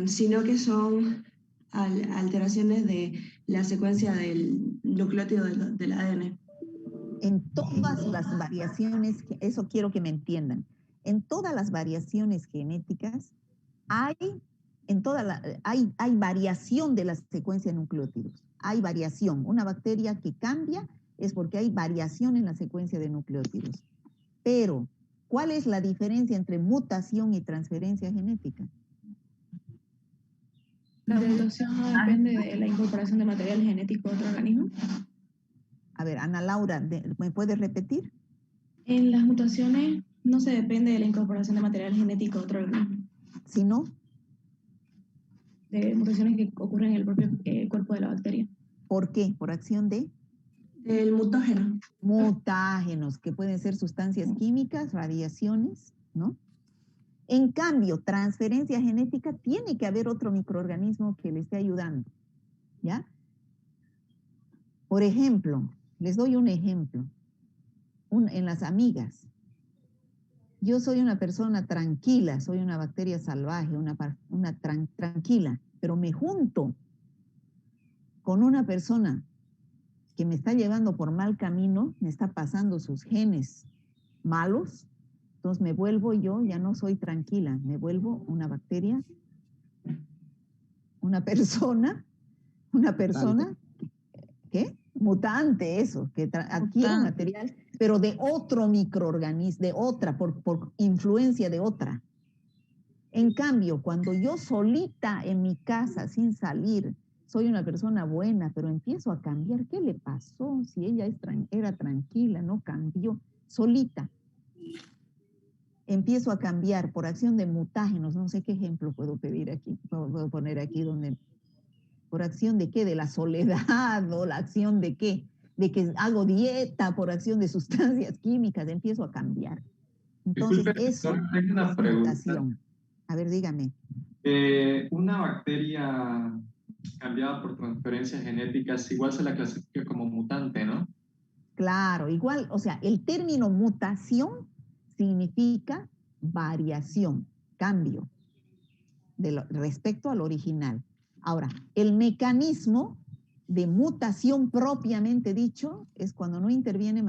sino que son alteraciones de la secuencia del nucleótido del ADN. En todas las variaciones, eso quiero que me entiendan, en todas las variaciones genéticas hay variación de la secuencia de nucleótidos. Hay variación. Una bacteria que cambia es porque hay variación en la secuencia de nucleótidos. Pero, ¿cuál es la diferencia entre mutación y transferencia genética? La mutación no depende de la incorporación de material genético de otro organismo. A ver, Ana Laura, ¿me puedes repetir? En las mutaciones no se depende de la incorporación de material genético de otro organismo. Si no, De mutaciones que ocurren en el propio cuerpo de la bacteria. ¿por qué? Por acción de El mutágeno. mutágenos, que pueden ser sustancias químicas, radiaciones, ¿no? En cambio, transferencia genética, tiene que haber otro microorganismo que le esté ayudando, ¿ya? Por ejemplo, les doy un ejemplo. En las amigas. Yo soy una persona tranquila, soy una bacteria salvaje, tranquila, pero me junto con una persona que me está llevando por mal camino, me está pasando sus genes malos, entonces me vuelvo yo, ya no soy tranquila, me vuelvo una bacteria, una persona, ¿qué? Mutante, eso, que adquiere material, pero de otro microorganismo, de otra, por influencia de otra. En cambio, cuando yo solita en mi casa, sin salir, soy una persona buena, pero empiezo a cambiar, ¿qué le pasó? Si ella era tranquila, no cambió, solita. Empiezo a cambiar por acción de mutágenos, no sé qué ejemplo puedo pedir aquí, puedo poner aquí donde... ¿Por acción de qué? De la soledad, o la acción de qué? De que hago dieta, por acción de sustancias químicas, empiezo a cambiar. Entonces, Disculpe, eso tengo una es pregunta. mutación. A ver, dígame. Una bacteria cambiada por transferencias genéticas igual se la clasifica como mutante, ¿no? Claro, igual, o sea, el término mutación significa variación, cambio, respecto al original. Ahora, el mecanismo de mutación propiamente dicho es cuando no interviene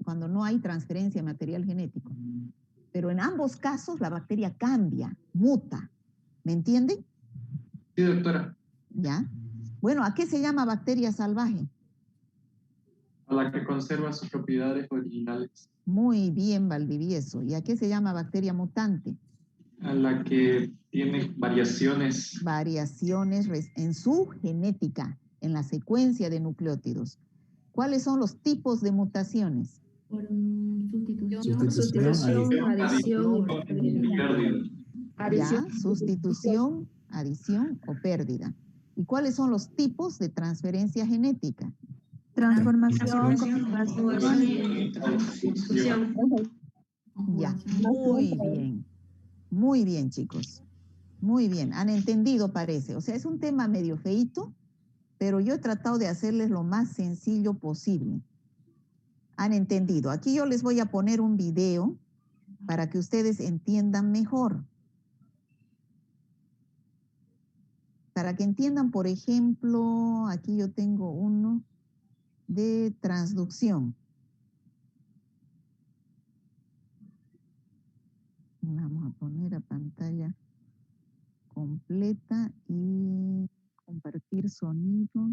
cuando no hay transferencia de material genético. Pero en ambos casos la bacteria cambia, muta. ¿Me entienden? Sí, doctora. ¿Ya? Bueno, ¿a qué se llama bacteria salvaje? A la que conserva sus propiedades originales. Muy bien, Valdivieso. ¿Y a qué se llama bacteria mutante? A la que tiene variaciones. Variaciones en su genética, en la secuencia de nucleótidos. ¿Cuáles son los tipos de mutaciones? Por sustitución, adición o pérdida. Ya, sustitución, adición o pérdida. ¿Y cuáles son los tipos de transferencia genética? Transformación, transfusión. Ya, muy bien. Muy bien, chicos. Muy bien, han entendido, parece. O sea, es un tema medio feíto, pero yo he tratado de hacerles lo más sencillo posible. Han entendido. Aquí yo les voy a poner un video para que ustedes entiendan mejor. Para que entiendan, por ejemplo, aquí yo tengo uno de transducción. Vamos a poner a pantalla completa y compartir sonido.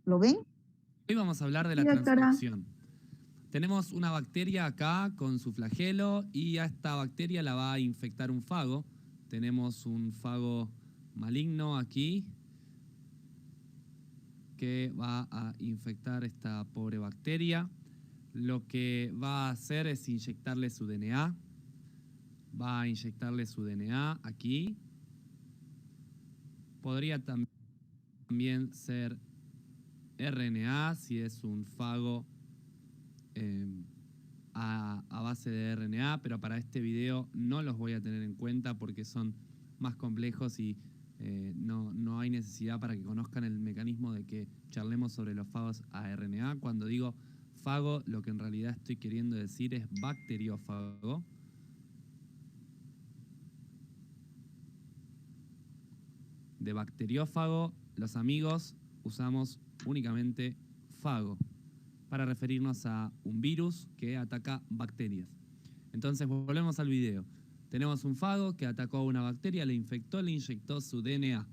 ¿Lo ven? Hoy vamos a hablar de la Sí, doctora. transducción. Tenemos una bacteria acá con su flagelo y a esta bacteria la va a infectar un fago. Tenemos un fago maligno aquí que va a infectar esta pobre bacteria. Lo que va a hacer es inyectarle su DNA. Va a inyectarle su DNA aquí. Podría también ser RNA si es un fago a base de RNA, pero para este video no los voy a tener en cuenta porque son más complejos y no hay necesidad para que conozcan el mecanismo de que charlemos sobre los fagos a RNA. Cuando digo fago, lo que en realidad estoy queriendo decir es bacteriófago. De bacteriófago, los amigos usamos únicamente fago para referirnos a un virus que ataca bacterias. Entonces volvemos al video. Tenemos un fago que atacó a una bacteria, le infectó, le inyectó su DNA.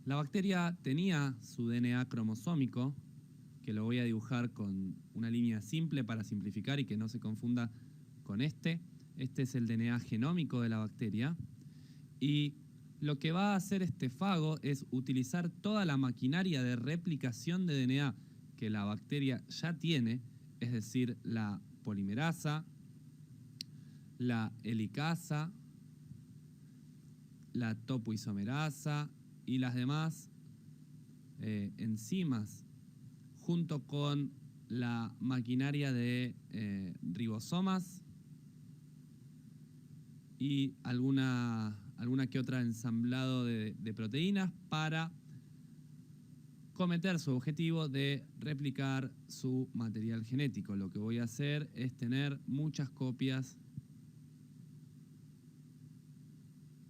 La bacteria tenía su DNA cromosómico, que lo voy a dibujar con una línea simple para simplificar y que no se confunda con este. Este es el DNA genómico de la bacteria. Y lo que va a hacer este fago es utilizar toda la maquinaria de replicación de DNA que la bacteria ya tiene, es decir, la polimerasa, la helicasa, la topoisomerasa y las demás enzimas, junto con la maquinaria de ribosomas y alguna que otra ensamblado de proteínas para cometer su objetivo de replicar su material genético. Lo que voy a hacer es tener muchas copias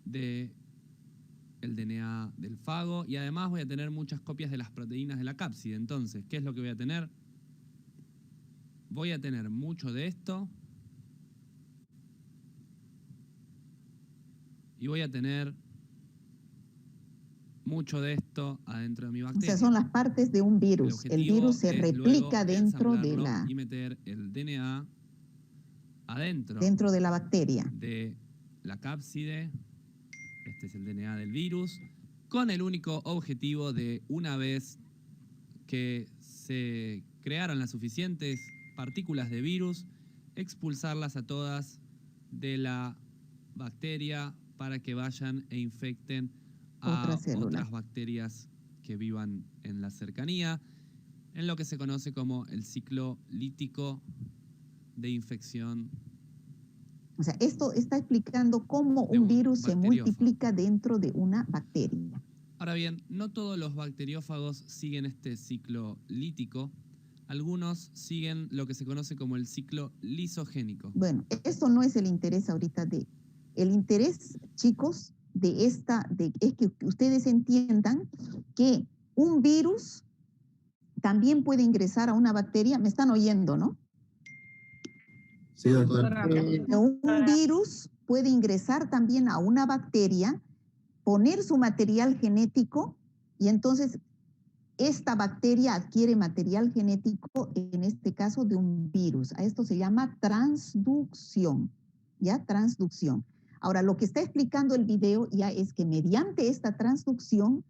del DNA del fago y además voy a tener muchas copias de las proteínas de la cápside. Entonces, ¿qué es lo que voy a tener? Voy a tener mucho de esto y voy a tener mucho de esto adentro de mi bacteria. O sea, son las partes de un virus. El virus se replica dentro de la... Y meter el DNA adentro. Dentro de la bacteria. De la cápside. Este es el DNA del virus. Con el único objetivo de, una vez que se crearon las suficientes partículas de virus, expulsarlas a todas de la bacteria para que vayan e infecten a otras bacterias que vivan en la cercanía, en lo que se conoce como el ciclo lítico de infección. O sea, esto está explicando cómo un virus se multiplica dentro de una bacteria. Ahora bien, no todos los bacteriófagos siguen este ciclo lítico. Algunos siguen lo que se conoce como el ciclo lisogénico. Bueno, esto no es el interés ahorita de... El interés, chicos, es que ustedes entiendan que un virus también puede ingresar a una bacteria. ¿Me están oyendo, no? Sí, doctora. Un virus puede ingresar también a una bacteria, poner su material genético y entonces esta bacteria adquiere material genético, en este caso de un virus. A esto se llama transducción, ¿ya? Transducción. Ahora, lo que está explicando el video ya es que mediante esta transducción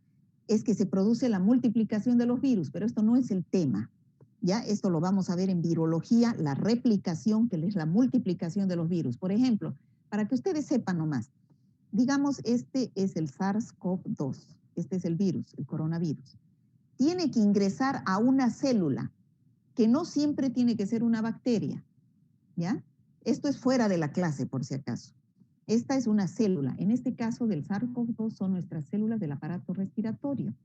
es que se produce la multiplicación de los virus, pero esto no es el tema, ¿ya? Esto lo vamos a ver en virología, la replicación, que es la multiplicación de los virus. Por ejemplo, para que ustedes sepan nomás, digamos, este es el SARS-CoV-2, este es el virus, el coronavirus. Tiene que ingresar a una célula, que no siempre tiene que ser una bacteria, ¿ya? Esto es fuera de la clase, por si acaso. Esta es una célula. En este caso del SARS-CoV-2 son nuestras células del aparato respiratorio,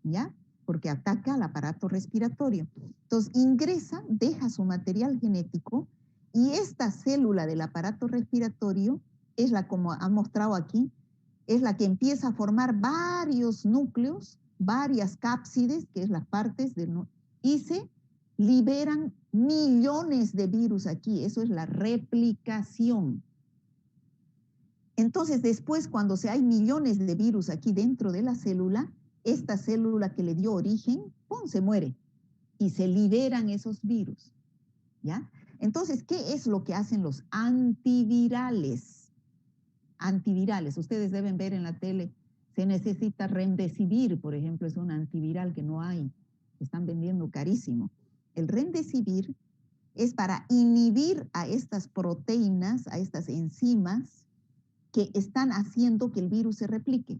¿ya? Porque ataca al aparato respiratorio. Entonces ingresa, deja su material genético y esta célula del aparato respiratorio es la, como ha mostrado aquí, es la que empieza a formar varios núcleos, varias cápsides, que es las partes del... Y se liberan millones de virus aquí. Eso es la replicación. Entonces, después, cuando hay millones de virus aquí dentro de la célula, esta célula que le dio origen, ¡pum!, se muere y se liberan esos virus, ¿ya? Entonces, ¿qué es lo que hacen los antivirales? Antivirales, ustedes deben ver en la tele, se necesita Remdesivir, por ejemplo, es un antiviral que no hay, están vendiendo carísimo. El Remdesivir es para inhibir a estas proteínas, a estas enzimas, que están haciendo que el virus se replique.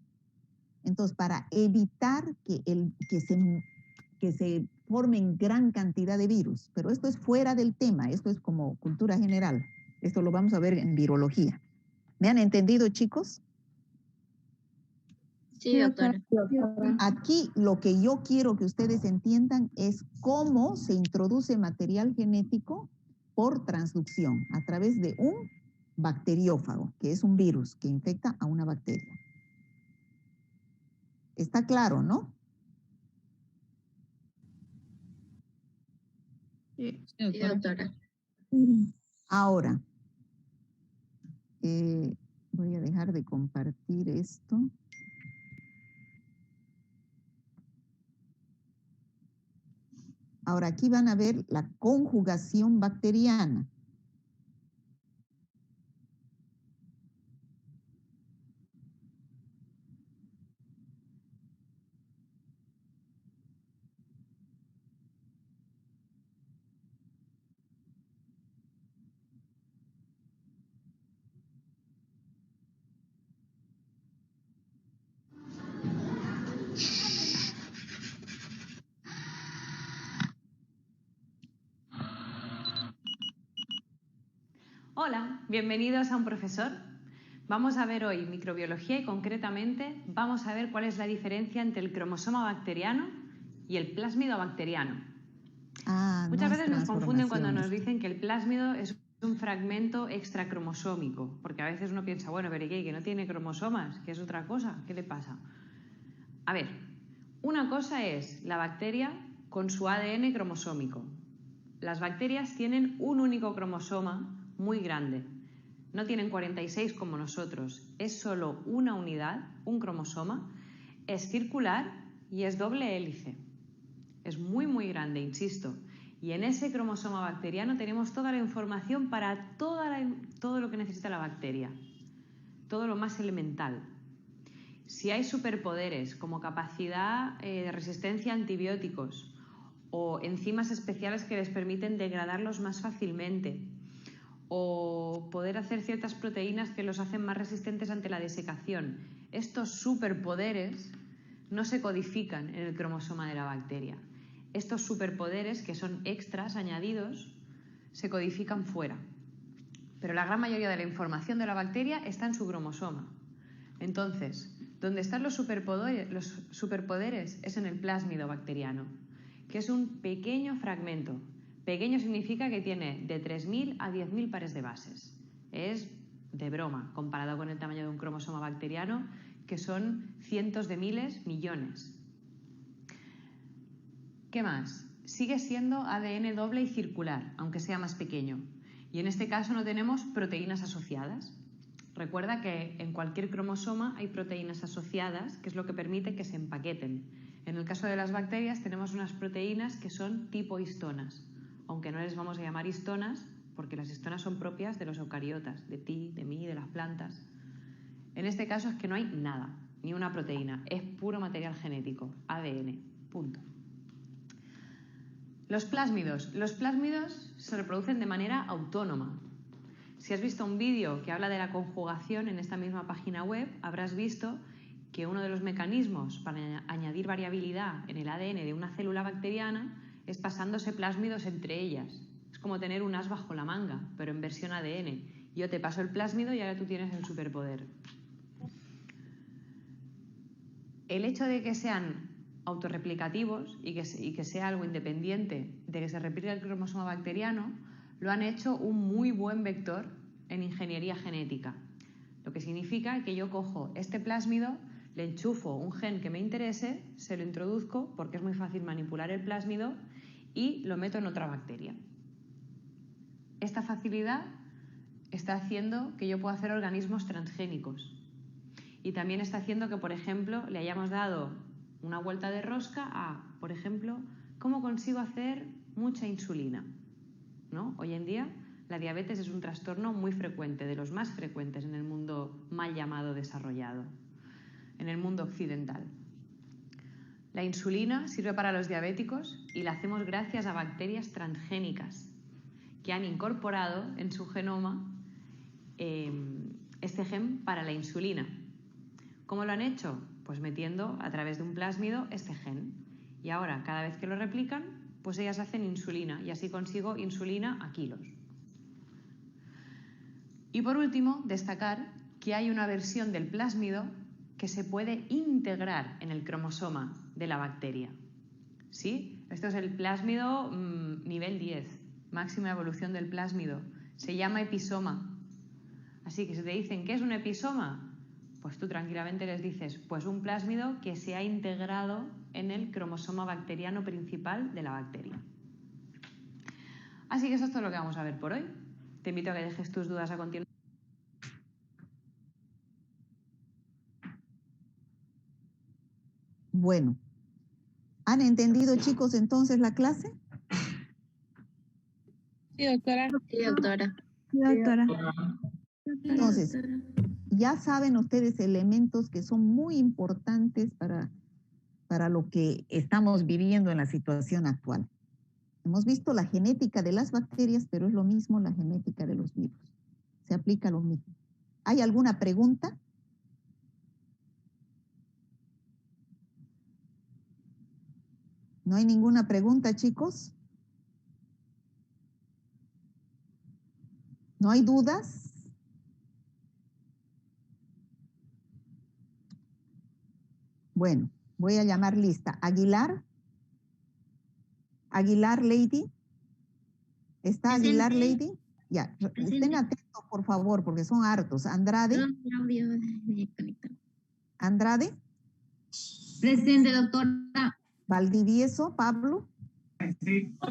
Entonces, para evitar que se formen gran cantidad de virus, pero esto es fuera del tema, esto es como cultura general, esto lo vamos a ver en virología. ¿Me han entendido, chicos? Sí, doctora. Aquí lo que yo quiero que ustedes entiendan es cómo se introduce material genético por transducción a través de un bacteriófago, que es un virus que infecta a una bacteria. Está claro, ¿no? Sí, doctora. Ahora, voy a dejar de compartir esto. Ahora aquí van a ver la conjugación bacteriana. Hola, bienvenidos a Un Profesor. Vamos a ver hoy microbiología y concretamente vamos a ver cuál es la diferencia entre el cromosoma bacteriano y el plásmido bacteriano. Muchas veces nos confunden cuando nos dicen que el plásmido es un fragmento extracromosómico, porque a veces uno piensa, bueno, pero ¿y qué? ¿Que no tiene cromosomas? ¿Que es otra cosa? ¿Qué le pasa? A ver, una cosa es la bacteria con su ADN cromosómico. Las bacterias tienen un único cromosoma muy grande. No tienen 46 como nosotros. Es solo una unidad, un cromosoma. Es circular y es doble hélice. Es muy, muy grande, insisto. Y en ese cromosoma bacteriano tenemos toda la información para todo lo que necesita la bacteria. Todo lo más elemental. Si hay superpoderes como capacidad de resistencia a antibióticos o enzimas especiales que les permiten degradarlos más fácilmente, o poder hacer ciertas proteínas que los hacen más resistentes ante la desecación. Estos superpoderes no se codifican en el cromosoma de la bacteria. Estos superpoderes, que son extras añadidos, se codifican fuera. Pero la gran mayoría de la información de la bacteria está en su cromosoma. Entonces, donde están los superpoderes es en el plásmido bacteriano, que es un pequeño fragmento. Pequeño significa que tiene de 3.000 a 10.000 pares de bases. Es de broma, comparado con el tamaño de un cromosoma bacteriano, que son cientos de miles, millones. ¿Qué más? Sigue siendo ADN doble y circular, aunque sea más pequeño. Y en este caso no tenemos proteínas asociadas. Recuerda que en cualquier cromosoma hay proteínas asociadas, que es lo que permite que se empaqueten. En el caso de las bacterias tenemos unas proteínas que son tipo histonas, aunque no les vamos a llamar histonas, porque las histonas son propias de los eucariotas, de ti, de mí, de las plantas. En este caso es que no hay nada, ni una proteína, es puro material genético, ADN, punto. Los plásmidos se reproducen de manera autónoma. Si has visto un vídeo que habla de la conjugación en esta misma página web, habrás visto que uno de los mecanismos para añadir variabilidad en el ADN de una célula bacteriana es pasándose plásmidos entre ellas. Es como tener un as bajo la manga, pero en versión ADN. Yo te paso el plásmido y ahora tú tienes el superpoder. El hecho de que sean autorreplicativos y que sea algo independiente de que se replique el cromosoma bacteriano, lo han hecho un muy buen vector en ingeniería genética. Lo que significa que yo cojo este plásmido, le enchufo un gen que me interese, se lo introduzco porque es muy fácil manipular el plásmido y lo meto en otra bacteria. Esta facilidad está haciendo que yo pueda hacer organismos transgénicos. Y también está haciendo que, por ejemplo, le hayamos dado una vuelta de rosca a, por ejemplo, cómo consigo hacer mucha insulina, ¿no? Hoy en día la diabetes es un trastorno muy frecuente, de los más frecuentes en el mundo mal llamado desarrollado, en el mundo occidental. La insulina sirve para los diabéticos y la hacemos gracias a bacterias transgénicas que han incorporado en su genoma este gen para la insulina. ¿Cómo lo han hecho? Pues metiendo a través de un plásmido este gen. Y ahora, cada vez que lo replican, pues ellas hacen insulina y así consigo insulina a kilos. Y por último, destacar que hay una versión del plásmido que se puede integrar en el cromosoma de la bacteria. ¿Sí? Esto es el plásmido nivel 10, máxima evolución del plásmido. Se llama episoma. Así que si te dicen, ¿qué es un episoma? Pues tú tranquilamente les dices, pues un plásmido que se ha integrado en el cromosoma bacteriano principal de la bacteria. Así que eso es todo lo que vamos a ver por hoy. Te invito a que dejes tus dudas a continuación. Bueno, ¿han entendido, chicos, entonces la clase? Sí, doctora. Sí, doctora. Sí, doctora. Entonces, ya saben ustedes elementos que son muy importantes para lo que estamos viviendo en la situación actual. Hemos visto la genética de las bacterias, pero es lo mismo la genética de los virus. Se aplica lo mismo. ¿Hay alguna pregunta? ¿No hay ninguna pregunta, chicos? ¿No hay dudas? Bueno, voy a llamar lista. Aguilar. Aguilar, Lady. ¿Está Presente. Aguilar, Lady? Ya, estén atentos, por favor, porque son hartos. Andrade. Andrade. Presente, doctora. Valdivieso, Pablo.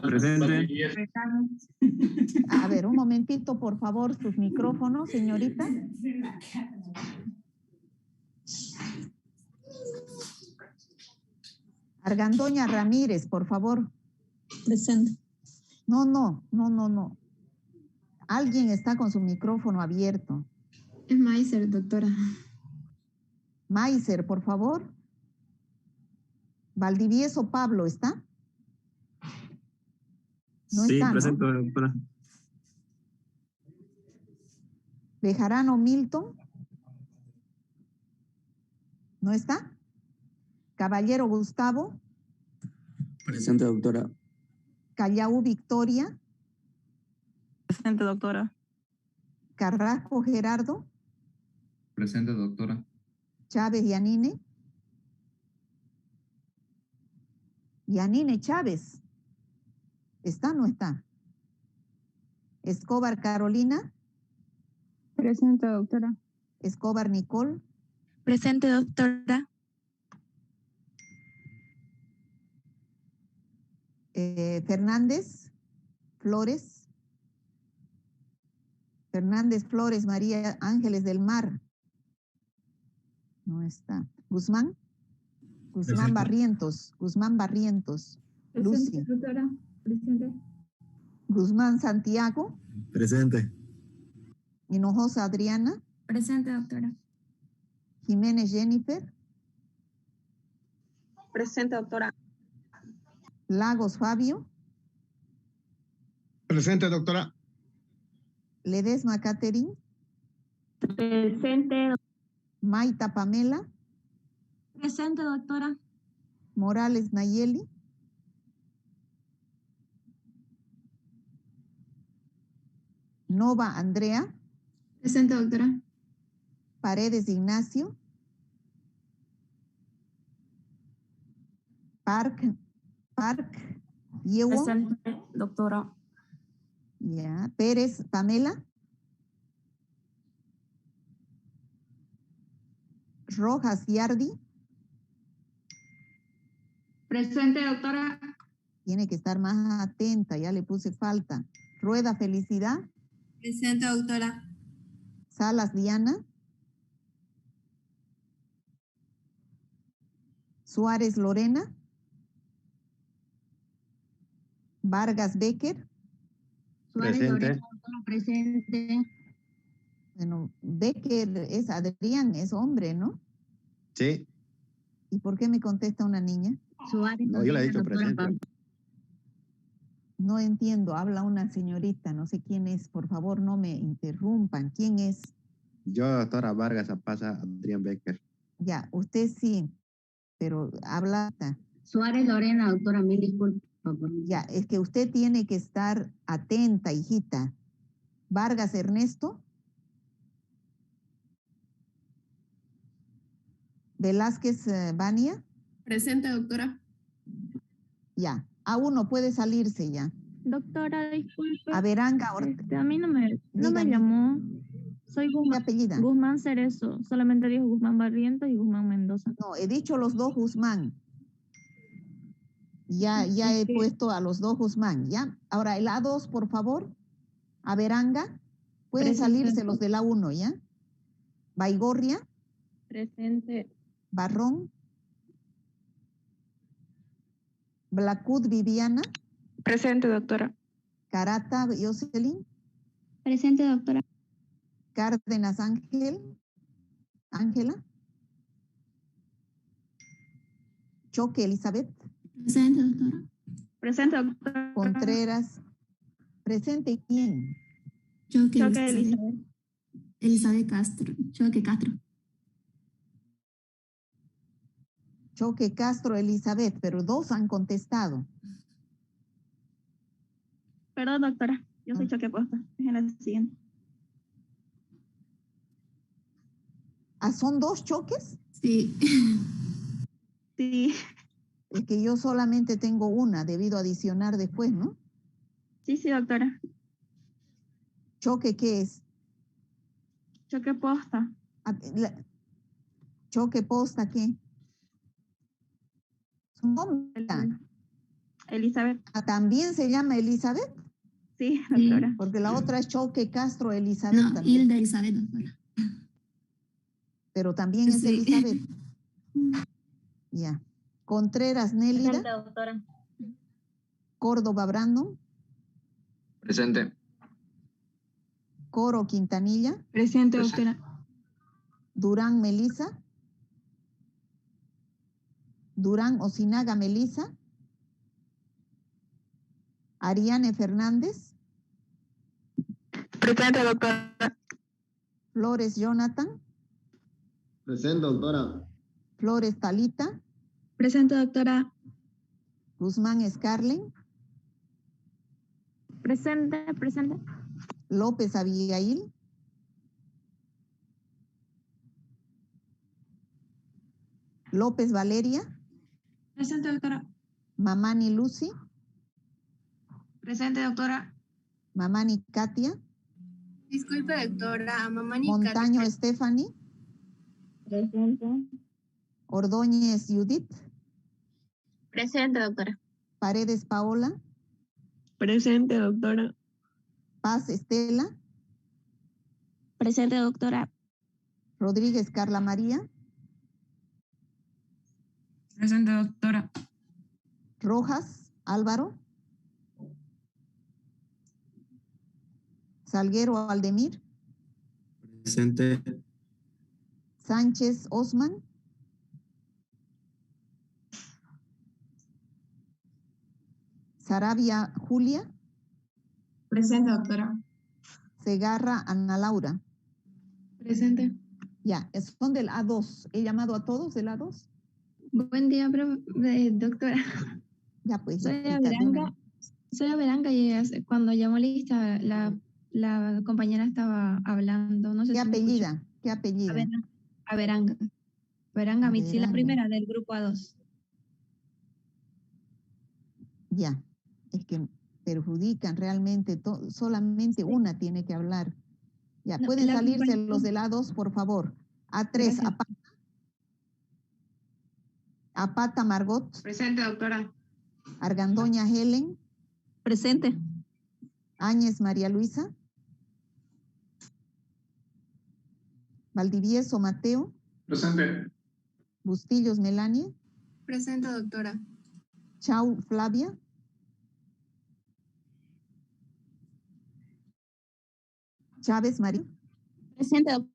Presente. A ver, un momentito, por favor, sus micrófonos, señorita. Argandoña Ramírez, por favor. Presente. No. Alguien está con su micrófono abierto. Es Maiser, doctora. Maiser, por favor. Valdivieso Pablo, ¿está? No Sí, está, presente, ¿no? doctora. Bejarano Milton. ¿No está? Caballero Gustavo. Presente, doctora. Callao Victoria. Presente, doctora. Carrasco Gerardo. Presente, doctora. Chávez Yanine. Yanine Chávez. ¿Está o no está? Escobar Carolina. Presente, doctora. Escobar Nicole. Presente, doctora. Fernández Flores. Fernández Flores María Ángeles del Mar. No está. Guzmán. Guzmán Presente. Barrientos. Guzmán Barrientos. Presente, Lucy. doctora. Presente. Guzmán Santiago. Presente. Hinojosa Adriana. Presente, doctora. Jiménez Jennifer. Presente, doctora. Lagos Fabio. Presente, doctora. Ledesma Catherine. Presente. Maita Pamela. Presente, doctora. Morales Nayeli. Nova Andrea. Presente, doctora. Paredes Ignacio. Park Yewo. Presente, doctora. Ya. Pérez Pamela. Rojas Yardi. Presente, doctora. Tiene que estar más atenta, ya le puse falta. Rueda Felicidad. Presente, doctora. Salas Diana. Suárez Lorena. Vargas Becker. Presente. Presente. Bueno, Becker es Adrián, es hombre, ¿no? Sí. ¿Y por qué me contesta una niña? Suárez No, yo le he dicho doctora presente. Pablo. No entiendo, habla una señorita, no sé quién es, por favor no me interrumpan. ¿Quién es? Yo, doctora Vargas Apaza, Adrián Becker. Ya, usted sí, pero habla. Suárez Lorena, doctora, mil disculpas. Ya, es que usted tiene que estar atenta, hijita. Vargas Ernesto. Velázquez Vania. Presente, doctora. Ya, A1 puede salirse ya. Doctora, disculpe. Averanga. A mí no me Dígame. llamó. Soy ¿Qué Guzmán, apellida? Guzmán Cerezo. Solamente dijo Guzmán Barrientos y Guzmán Mendoza. No, he dicho los dos Guzmán. Ya he puesto a los dos Guzmán, ¿ya? Ahora, el A2, por favor. Averanga. Pueden salirse los del A1, ¿ya? Baigorria. Presente. Barrón. Blacud Viviana. Presente, doctora. Carata Jocelyn. Presente, doctora. Cárdenas Ángela. Choque Elizabeth. Presente, doctora. Presente, doctora. Contreras. Presente, ¿quién? Choque Elizabeth. Elizabeth Castro. Choque Castro. Choque Castro Elizabeth, pero dos han contestado. Perdón, doctora. Yo soy Choque Posta. Es en la siguiente. ¿Ah, son dos choques? Sí. Sí. Es que yo solamente tengo una, debido a adicionar después, ¿no? Sí, doctora. ¿Choque qué es? Choque Posta. ¿Choque Posta qué? Su nombre. Elizabeth. ¿También se llama Elizabeth? Sí, doctora. Porque la otra es Choque Castro Elizabeth. No, también. Hilda Elizabeth, doctora. Pero también es Elizabeth. Ya. Contreras Nélida. Presente, doctora. Córdoba Brandon. Presente. Coro Quintanilla. Presente, doctora. Durán Melisa. Durán Osinaga Melisa. Ariane Fernández. Presente, doctora. Flores Jonathan. Presente, doctora. Flores Talita. Presente, doctora. Guzmán Scarlett. Presente. López Abigail. López Valeria. Presente, doctora. Mamani Lucy. Presente, doctora. Mamani Katia. Disculpe, doctora. Mamani Montaño Stephanie. Presente. Ordóñez Judith. Presente, doctora. Paredes Paola. Presente, doctora. Paz Estela. Presente, doctora. Rodríguez Carla María. Presente, doctora. Rojas Álvaro. Salguero Aldemir. Presente. Sánchez Osman. Sarabia Julia. Presente, doctora. Segarra Ana Laura. Presente. Ya, son del A2. ¿He llamado a todos del A2? Buen día, doctora. Ya, pues. Soy Averanga y cuando llamó lista, la compañera estaba hablando. No sé ¿Qué si me apellida? ¿Qué apellida? Averanga. Averanga Mitzi, la primera del grupo A2. Ya, es que perjudican realmente, solamente una tiene que hablar. Ya, No, pueden la salirse compañera- los del A2, por favor. A3, Gracias. Apata Margot. Presente, doctora. Argandoña Helen. Presente. Áñez María Luisa. Valdivieso Mateo. Presente. Bustillos Melania. Presente, doctora. Chau Flavia. Chávez María. Presente, doctora.